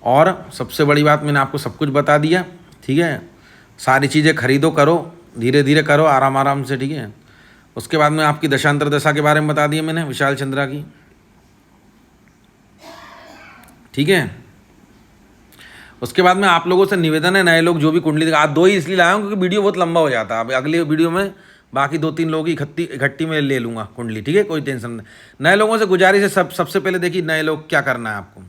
और सबसे बड़ी बात मैंने आपको सब कुछ बता दिया, ठीक है। सारी चीज़ें खरीदो, करो, धीरे धीरे करो, आराम आराम से, ठीक है। उसके बाद में आपकी दशांतर दशा के बारे में बता दिया मैंने विशाल चंद्रा की, ठीक है। उसके बाद में आप लोगों से निवेदन है, नए लोग जो भी कुंडली, आज 2 ही इसलिए लाया हूँ क्योंकि वीडियो बहुत लंबा हो जाता है। अब अगली वीडियो में बाकी 2-3 लोगों की इकट्ठी में ले लूँगा कुंडली, ठीक है, कोई टेंशन नहीं। नए लोगों से गुजारिश है, सबसे पहले देखिए नए लोग क्या करना है आपको,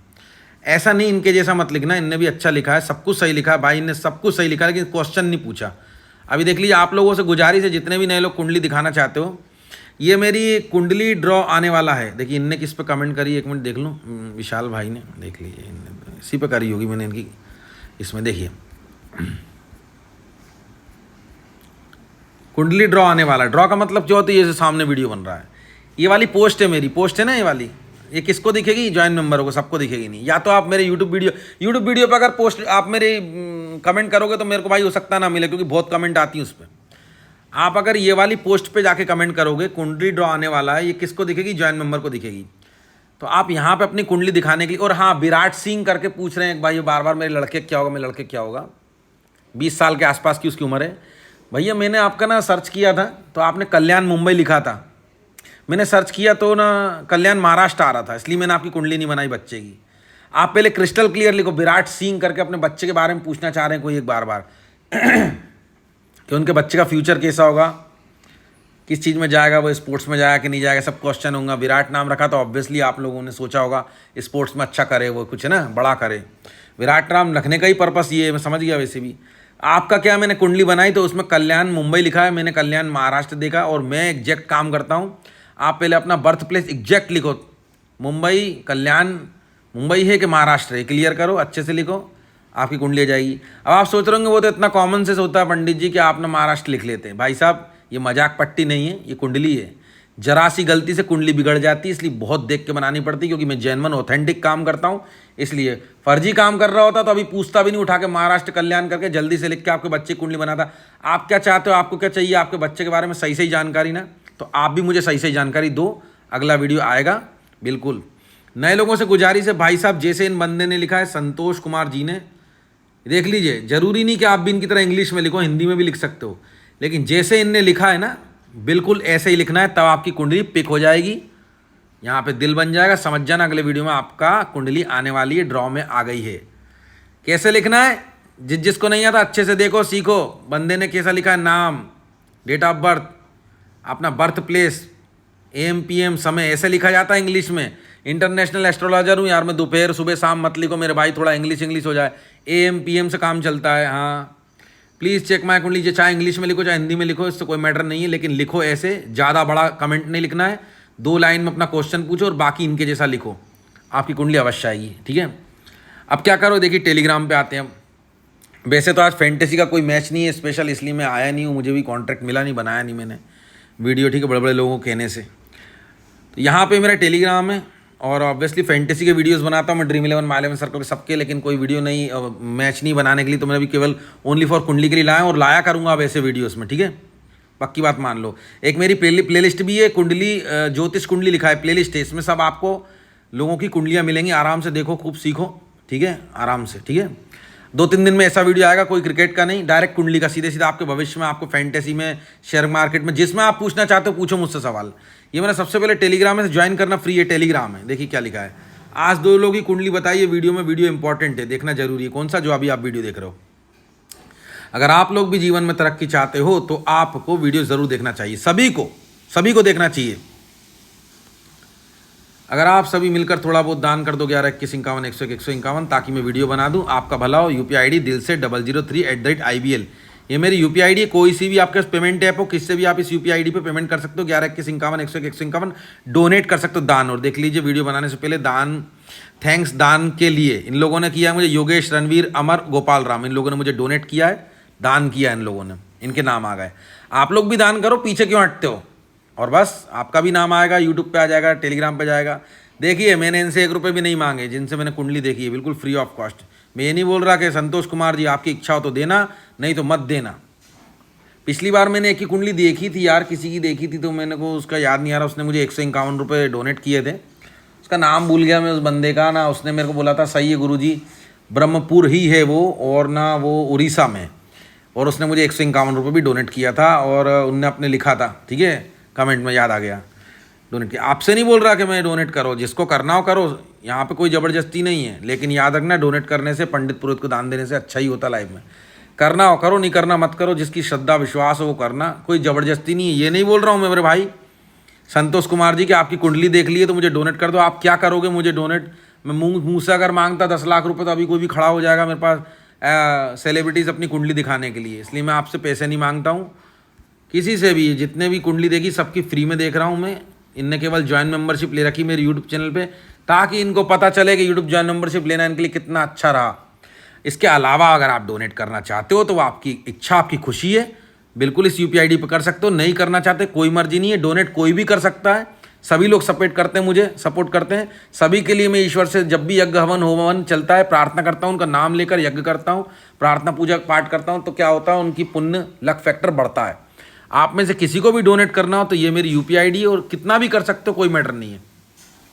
ऐसा नहीं इनके जैसा मत लिखना, इनने भी अच्छा लिखा है, सब कुछ सही लिखा है भाई, इनने सब कुछ सही लिखा है, लेकिन क्वेश्चन नहीं पूछा। अभी देख लीजिए, आप लोगों से गुजारिश है, जितने भी नए लोग कुंडली दिखाना चाहते हो, ये मेरी कुंडली ड्रॉ आने वाला है। देखिए इनने किस पे कमेंट करी, 1 मिनट देख लूँ, विशाल भाई ने, देख लीजिए इसी पे करी होगी मैंने इनकी, इसमें देखिए कुंडली ड्रॉ आने वाला है। ड्रॉ का मतलब जो होता है, ये सामने वीडियो बन रहा है, ये वाली पोस्ट है, मेरी पोस्ट है ना ये वाली, ये किसको दिखेगी, ज्वाइन मेंबरों को, सबको दिखेगी नहीं। या तो आप मेरे यूट्यूब वीडियो पर अगर पोस्ट आप मेरे कमेंट करोगे तो मेरे को भाई हो सकता ना मिले, क्योंकि बहुत कमेंट आती है उस पर। आप अगर ये वाली पोस्ट पे जाके कमेंट करोगे कुंडली ड्रॉ आने वाला है, ये किसको दिखेगी, ज्वाइन मेंबर को दिखेगी। तो आप यहाँ पे अपनी कुंडली दिखाने के लिए, और हाँ विराट सिंह करके पूछ रहे हैं भाई बार बार, मेरे लड़के क्या होगा, मेरे लड़के क्या होगा, 20 साल के आसपास की उसकी उम्र है। भैया मैंने आपका ना सर्च किया था तो आपने कल्याण मुंबई लिखा था, मैंने सर्च किया तो ना कल्याण महाराष्ट्र आ रहा था, इसलिए मैंने आपकी कुंडली नहीं बनाई बच्चे की। आप पहले क्रिस्टल क्लियर लिखो, विराट सिंह करके अपने बच्चे के बारे में पूछना चाह रहे हैं कोई एक बार कि उनके बच्चे का फ्यूचर कैसा होगा, किस चीज़ में जाएगा, वो स्पोर्ट्स में जाएगा कि नहीं जाएगा, सब क्वेश्चन होगा। विराट नाम रखा तो ऑब्वियसली आप लोगों ने सोचा होगा स्पोर्ट्स में अच्छा करे, वो कुछ है ना बड़ा करे। विराट नाम रखने का ही पर्पस ये है, मैं समझ गया। वैसे भी आपका क्या, मैंने कुंडली बनाई तो उसमें कल्याण मुंबई लिखा है, मैंने कल्याण महाराष्ट्र देखा, और मैं एग्जैक्ट काम करता हूँ। आप पहले अपना बर्थ प्लेस एग्जैक्ट लिखो, मुंबई, कल्याण मुंबई है कि महाराष्ट्र है, क्लियर करो, अच्छे से लिखो, आपकी कुंडली आ जाएगी। अब आप सोच रहे होंगे वो तो इतना कॉमन सेंस होता है पंडित जी कि आपने महाराष्ट्र लिख लेते हैं। भाई साहब ये मजाक पट्टी नहीं है, ये कुंडली है। जरा सी गलती से कुंडली बिगड़ जाती है, इसलिए बहुत देख के बनानी पड़ती है, क्योंकि मैं जेन्युइन ऑथेंटिक काम करता हूँ। इसलिए फर्जी काम कर रहा होता तो अभी पूछता भी नहीं, उठा के महाराष्ट्र कल्याण करके जल्दी से लिख के आपके बच्चे की कुंडली बनाता। आप क्या चाहते हो, आपको क्या चाहिए, आपके बच्चे के बारे में सही सही जानकारी ना, तो आप भी मुझे सही सही जानकारी दो। अगला वीडियो आएगा बिल्कुल। नए लोगों से गुजारिश है भाई साहब, जैसे इन बंदे ने लिखा है संतोष कुमार जी ने, देख लीजिए, जरूरी नहीं कि आप भी इनकी तरह इंग्लिश में लिखो, हिंदी में भी लिख सकते हो, लेकिन जैसे इनने लिखा है ना बिल्कुल ऐसे ही लिखना है, तब आपकी कुंडली पिक हो जाएगी, यहाँ पे दिल बन जाएगा। समझ जाना, अगले वीडियो में आपका कुंडली आने वाली है, ड्रॉ में आ गई है। कैसे लिखना है, जिसको नहीं आता अच्छे से देखो सीखो। बंदे ने कैसा लिखा है, नाम, डेट ऑफ बर्थ, अपना बर्थ प्लेस, AM PM समय, ऐसे लिखा जाता है इंग्लिश में। इंटरनेशनल एस्ट्रोलॉजर हूँ यार मैं, दोपहर सुबह शाम मत लिखो मेरे भाई, थोड़ा इंग्लिश हो जाए। AM PM से काम चलता है। हाँ प्लीज़ चेक माई कुंडली, चाहे इंग्लिश में लिखो चाहे हिंदी में लिखो, इससे कोई मैटर नहीं है, लेकिन लिखो ऐसे, ज़्यादा बड़ा कमेंट नहीं लिखना है। 2 लाइन में अपना क्वेश्चन पूछो और बाकी इनके जैसा लिखो, आपकी कुंडली अवश्य आएगी। ठीक है, अब क्या करो, देखिए टेलीग्राम पे आते हैं हम। वैसे तो आज फैंटेसी का कोई मैच नहीं है स्पेशल, इसलिए मैं आया नहीं हूँ, मुझे भी कॉन्ट्रैक्ट मिला नहीं, बनाया नहीं मैंने वीडियो, ठीक है, बड़े बड़े लोगों को कहने से। तो यहाँ पे मेरा टेलीग्राम है और ऑब्वियसली फैंटेसी के वीडियोस बनाता हूँ मैं, ड्रीम 11 माय 11 सर्कल के सबके, लेकिन कोई वीडियो नहीं मैच नहीं बनाने के लिए, तो मैंने भी केवल ओनली फॉर कुंडली के लिए लाया और लाया करूँगा अब ऐसे वीडियोस में। ठीक है, पक्की बात मान लो। एक मेरी प्लेलिस्ट भी है, कुंडली ज्योतिष कुंडली लिखा है प्लेलिस्ट है, इसमें सब आपको लोगों की कुंडलियाँ मिलेंगी, आराम से देखो, खूब सीखो। ठीक है, आराम से। ठीक है, 2-3 दिन में ऐसा वीडियो आएगा, कोई क्रिकेट का नहीं, डायरेक्ट कुंडली का, सीधे सीधा आपके भविष्य में, आपको फैंटेसी में, शेयर मार्केट में, जिसमें आप पूछना चाहते हो पूछो मुझसे सवाल। ये मैंने सबसे पहले टेलीग्राम में से ज्वाइन करना फ्री है, टेलीग्राम है। देखिए क्या लिखा है, आज 2 लोगों की कुंडली बताइए वीडियो में, वीडियो इंपॉर्टेंट है, देखना जरूरी है। कौन सा, जो अभी आप वीडियो देख रहे हो। अगर आप लोग भी जीवन में तरक्की चाहते हो तो आपको वीडियो जरूर देखना चाहिए, सभी को देखना चाहिए। अगर आप सभी मिलकर थोड़ा बहुत दान कर दो, 112151 ताकि मैं वीडियो बना दूं, आपका भला हो। UPI ID दिल से 003@IBL, ये मेरी UPI ID है। कोई सी भी आपके पास पेमेंट ऐप हो, किससे भी आप इस UPI ID पे पेमेंट कर सकते हो। 112151 डोनेट कर सकते हो, दान। और देख लीजिए वीडियो बनाने से पहले दान, थैंक्स दान के लिए इन लोगों ने किया है मुझे, योगेश, रणवीर, अमर, गोपाल राम, इन लोगों ने मुझे डोनेट किया है, दान किया इन लोगों ने, इनके नाम आ गए। आप लोग भी दान करो, पीछे क्यों हटते हो, और बस आपका भी नाम आएगा, यूट्यूब पे आ जाएगा, टेलीग्राम पे जाएगा। देखिए मैंने इनसे 1 रुपये भी नहीं मांगे, जिनसे मैंने कुंडली देखी है, बिल्कुल फ्री ऑफ कॉस्ट। मैं ये नहीं बोल रहा कि संतोष कुमार जी आपकी इच्छा हो तो देना, नहीं तो मत देना। पिछली बार मैंने एक ही कुंडली देखी थी यार, किसी की देखी थी, तो मैंने को उसका याद नहीं आ रहा, उसने मुझे 151 रुपये डोनेट किए थे, उसका नाम भूल गया मैं उस बंदे का ना। उसने मेरे को बोला था सही है गुरुजी, ब्रह्मपुर ही है वो, और ना वो उड़ीसा में, और उसने मुझे 151 रुपये भी डोनेट किया था, और उनने अपने लिखा था, ठीक है, कमेंट में, याद आ गया, डोनेट किया। आपसे नहीं बोल रहा कि मैं डोनेट करो, जिसको करना हो करो, यहाँ पे कोई ज़बरदस्ती नहीं है, लेकिन याद रखना डोनेट करने से, पंडित पुरोहित को दान देने से अच्छा ही होता लाइफ में। करना हो करो, नहीं करना मत करो, जिसकी श्रद्धा विश्वास हो वो करना, कोई ज़बरदस्ती नहीं है। ये नहीं बोल रहा हूँ मैं मेरे भाई संतोष कुमार जी कि आपकी कुंडली देख ली है तो मुझे डोनेट कर दो। आप क्या करोगे मुझे डोनेट, मैं मुँह से अगर मांगता 10 लाख रुपये तो अभी कोई भी खड़ा हो जाएगा मेरे पास, सेलिब्रिटीज़ अपनी कुंडली दिखाने के लिए। इसलिए मैं आपसे पैसे नहीं मांगता हूँ किसी से भी। जितने भी कुंडली देखी सबकी फ्री में देख रहा हूँ मैं। इनने केवल ज्वाइन मेंबरशिप ले रखी मेरे यूट्यूब चैनल पे, ताकि इनको पता चले कि यूट्यूब ज्वाइन मेंबरशिप लेना इनके लिए कितना अच्छा रहा। इसके अलावा अगर आप डोनेट करना चाहते हो तो वो आपकी इच्छा, आपकी खुशी है, बिल्कुल इस UPI ID पे कर सकते हो। नहीं करना चाहते कोई मर्जी नहीं है, डोनेट कोई भी कर सकता है। सभी लोग सपोर्ट करते हैं, मुझे सपोर्ट करते हैं। सभी के लिए मैं ईश्वर से जब भी यज्ञ हवन होमवन चलता है प्रार्थना करता हूँ, उनका नाम लेकर यज्ञ करता हूँ, प्रार्थना पूजा पाठ करता हूँ, तो क्या होता है उनकी पुण्य लक फैक्टर बढ़ता है। आप में से किसी को भी डोनेट करना हो तो ये मेरी UPI ID है, और कितना भी कर सकते हो, कोई मैटर नहीं है,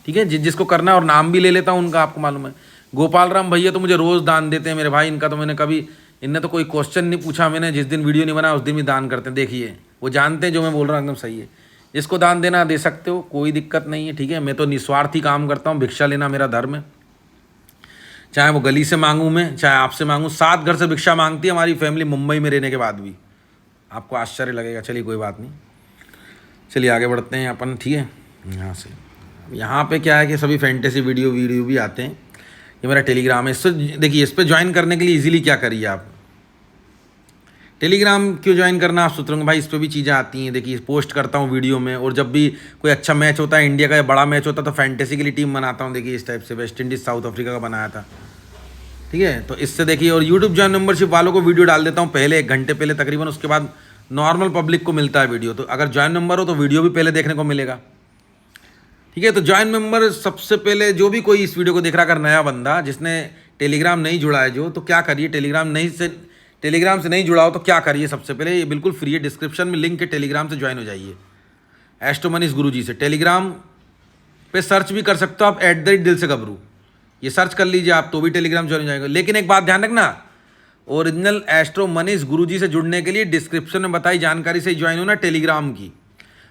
ठीक है। जिसको करना है, और नाम भी ले लेता हूँ उनका, आपको मालूम है। गोपाल राम भैया तो मुझे रोज़ दान देते हैं मेरे भाई, इनका तो मैंने कभी, इनने तो कोई क्वेश्चन नहीं पूछा मैंने, जिस दिन वीडियो नहीं बना उस दिन भी दान करते हैं। देखिए वो जानते हैं जो मैं बोल रहा हूँ एकदम सही है। जिसको दान देना दे सकते हो, कोई दिक्कत नहीं है, ठीक है। मैं तो निस्वार्थी काम करता हूँ, भिक्षा लेना मेरा धर्म है। चाहे वो गली से मांगूँ मैं, चाहे आपसे मांगूँ। 7 घर से भिक्षा मांगती है हमारी फैमिली मुंबई में रहने के बाद भी, आपको आश्चर्य लगेगा। चलिए कोई बात नहीं, चलिए आगे बढ़ते हैं अपन, ठीक है। यहाँ से यहाँ पे क्या है कि सभी फैंटेसी वीडियो भी आते हैं। ये मेरा टेलीग्राम है, इससे देखिए, इस पर ज्वाइन करने के लिए इजीली क्या करिए आप, टेलीग्राम क्यों ज्वाइन करना आप सोच रहे होंगे भाई, इस पर भी चीज़ें आती हैं। देखिए पोस्ट करता हूँ वीडियो में, और जब भी कोई अच्छा मैच होता है इंडिया का या बड़ा मैच होता है तो फैंटेसी के लिए टीम बनाता हूँ। देखिए इस टाइप से वेस्ट इंडीज़ साउथ अफ्रीका का बनाया था, ठीक है। तो इससे देखिए, और यूट्यूब ज्वाइन मेंबरशिप वालों को वीडियो डाल देता हूँ पहले 1 घंटे पहले तकरीबन, उसके बाद नॉर्मल पब्लिक को मिलता है वीडियो। तो अगर ज्वाइन मेंबर हो तो वीडियो भी पहले देखने को मिलेगा, ठीक है। तो ज्वाइन मेंबर सबसे पहले, जो भी कोई इस वीडियो को देख रहा, अगर नया बंदा जिसने टेलीग्राम नहीं जुड़ा है जो, तो क्या करिए, टेलीग्राम से नहीं जुड़ा हो तो क्या करिए। सबसे पहले ये बिल्कुल फ्री है, डिस्क्रिप्शन में लिंक है, टेलीग्राम से ज्वाइन हो जाइए। एस्ट्रो मनीष गुरुजी से टेलीग्राम पे सर्च भी कर सकते हो आप, @दिल से गबरू, ये सर्च कर लीजिए आप, तो भी टेलीग्राम ज्वाइन हो जाएगा। लेकिन एक बात ध्यान रखना, ओरिजिनल एस्ट्रो मनीष गुरुजी से जुड़ने के लिए डिस्क्रिप्शन में बताई जानकारी से ज्वाइन होना टेलीग्राम की,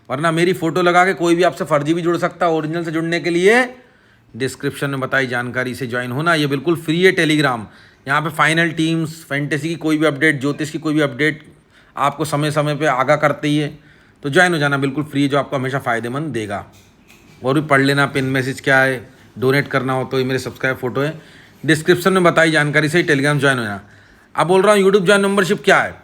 वरना मेरी फोटो लगा के कोई भी आपसे फर्जी भी जुड़ सकता है। ओरिजिनल से जुड़ने के लिए डिस्क्रिप्शन में बताई जानकारी से ज्वाइन होना, ये बिल्कुल फ्री है टेलीग्राम। यहाँ पे फाइनल टीम्स, फैंटेसी की कोई भी अपडेट, ज्योतिष की कोई भी अपडेट आपको समय समय पे आगाह करते ही है। तो ज्वाइन हो जाना बिल्कुल फ्री, जो आपको हमेशा फ़ायदेमंद देगा। और भी पढ़ लेना पिन मैसेज क्या है, डोनेट करना हो तो ये मेरे सब्सक्राइब फोटो है, डिस्क्रिप्शन में बताई जानकारी से ही टेलीग्राम ज्वाइन हो जाना। अब बोल रहा हूँ यूट्यूब ज्वाइन मेंबरशिप क्या है।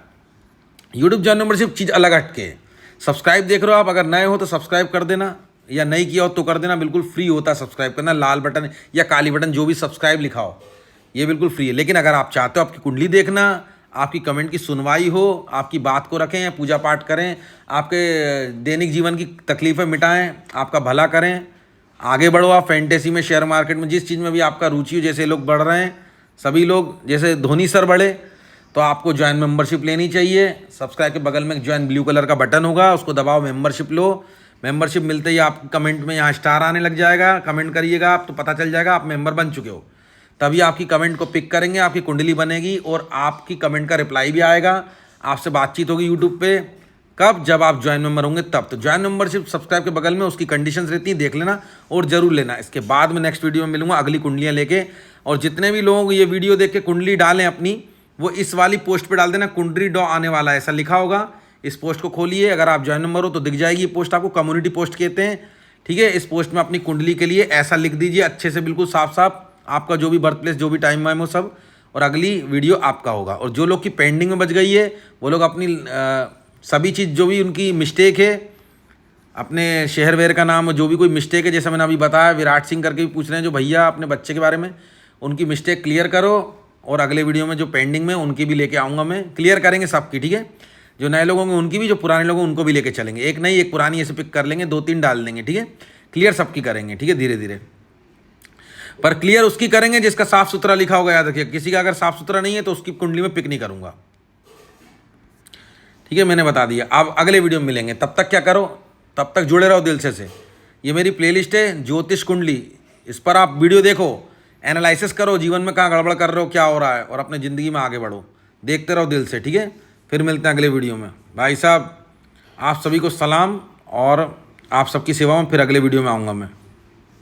यूट्यूब ज्वाइन मेंबरशिप चीज़ अलग हटके है। सब्सक्राइब देख रहे हो आप, अगर नए हो तो सब्सक्राइब कर देना, या नहीं किया हो तो कर देना, बिल्कुल फ्री होता है सब्सक्राइब करना। लाल बटन या काली बटन जो भी सब्सक्राइब लिखा हो ये बिल्कुल फ्री है। लेकिन अगर आप चाहते हो आपकी कुंडली देखना, आपकी कमेंट की सुनवाई हो, आपकी बात को रखें, पूजा पाठ करें, आपके दैनिक जीवन की तकलीफ़ें मिटाएं, आपका भला करें, आगे बढ़ो आप फैंटेसी में, शेयर मार्केट में, जिस चीज़ में भी आपका रुचि हो, जैसे लोग बढ़ रहे हैं सभी लोग, जैसे धोनी सर बढ़े, तो आपको ज्वाइन मेंबरशिप लेनी चाहिए। सब्सक्राइब के बगल में एक ज्वाइन ब्लू कलर का बटन होगा, उसको दबाओ, मेंबरशिप लो। मेंबरशिप मिलते ही आपके कमेंट में यहाँ स्टार आने लग जाएगा, कमेंट करिएगा आप तो पता चल जाएगा आप मेंबर बन चुके हो। तभी आपकी कमेंट को पिक करेंगे, आपकी कुंडली बनेगी और आपकी कमेंट का रिप्लाई भी आएगा, आपसे बातचीत होगी यूट्यूब पे। कब? जब आप ज्वाइन मेंबर होंगे तब। तो ज्वाइन मेंबरशिप सब्सक्राइब के बगल में उसकी कंडीशंस रहती हैं, देख लेना और ज़रूर लेना। इसके बाद में नेक्स्ट वीडियो में मिलूंगा अगली कुंडलियाँ लेके। और जितने भी लोग ये वीडियो देख के कुंडली डालें अपनी, वो इस वाली पोस्ट पे डाल देना, कुंडली डॉ आने वाला है ऐसा लिखा होगा। इस पोस्ट को खोलिए, अगर आप ज्वाइन मेंबर हो तो दिख जाएगी ये पोस्ट आपको, कम्युनिटी पोस्ट कहते हैं, ठीक है। इस पोस्ट में अपनी कुंडली के लिए ऐसा लिख दीजिए अच्छे से, बिल्कुल साफ साफ, आपका जो भी बर्थ प्लेस, जो भी टाइम वाइम हो सब, और अगली वीडियो आपका होगा। और जो लोग की पेंडिंग में बच गई है वो लोग अपनी सभी चीज़ जो भी उनकी मिस्टेक है, अपने शहर वेयर का नाम, जो भी कोई मिस्टेक है, जैसा मैंने अभी बताया, विराट सिंह करके भी पूछ रहे हैं जो भैया अपने बच्चे के बारे में, उनकी मिस्टेक क्लियर करो। और अगले वीडियो में जो पेंडिंग में उनकी भी लेके आऊँगा मैं, क्लियर करेंगे सबकी, ठीक है। जो नए लोग होंगे उनकी भी, जो पुराने लोग होंगे उनको भी लेके चलेंगे, एक नई एक पुरानी ऐसे पिक कर लेंगे, 2-3 डाल देंगे, ठीक है। क्लियर सबकी करेंगे, ठीक है, धीरे धीरे। पर क्लियर उसकी करेंगे जिसका साफ सुथरा लिखा होगा, याद रखिए। किसी का अगर साफ सुथरा नहीं है तो उसकी कुंडली में पिक नहीं करूंगा, ठीक है, मैंने बता दिया। अब अगले वीडियो में मिलेंगे, तब तक क्या करो, तब तक जुड़े रहो दिल से। ये मेरी प्लेलिस्ट है ज्योतिष कुंडली, इस पर आप वीडियो देखो, एनालिसिस करो, जीवन में कहाँ गड़बड़ कर रहे हो, क्या हो रहा है, और अपने ज़िंदगी में आगे बढ़ो। देखते रहो दिल से, ठीक है। फिर मिलते हैं अगले वीडियो में। भाई साहब आप सभी को सलाम, और आप सबकी सेवा में फिर अगले वीडियो में आऊँगा मैं।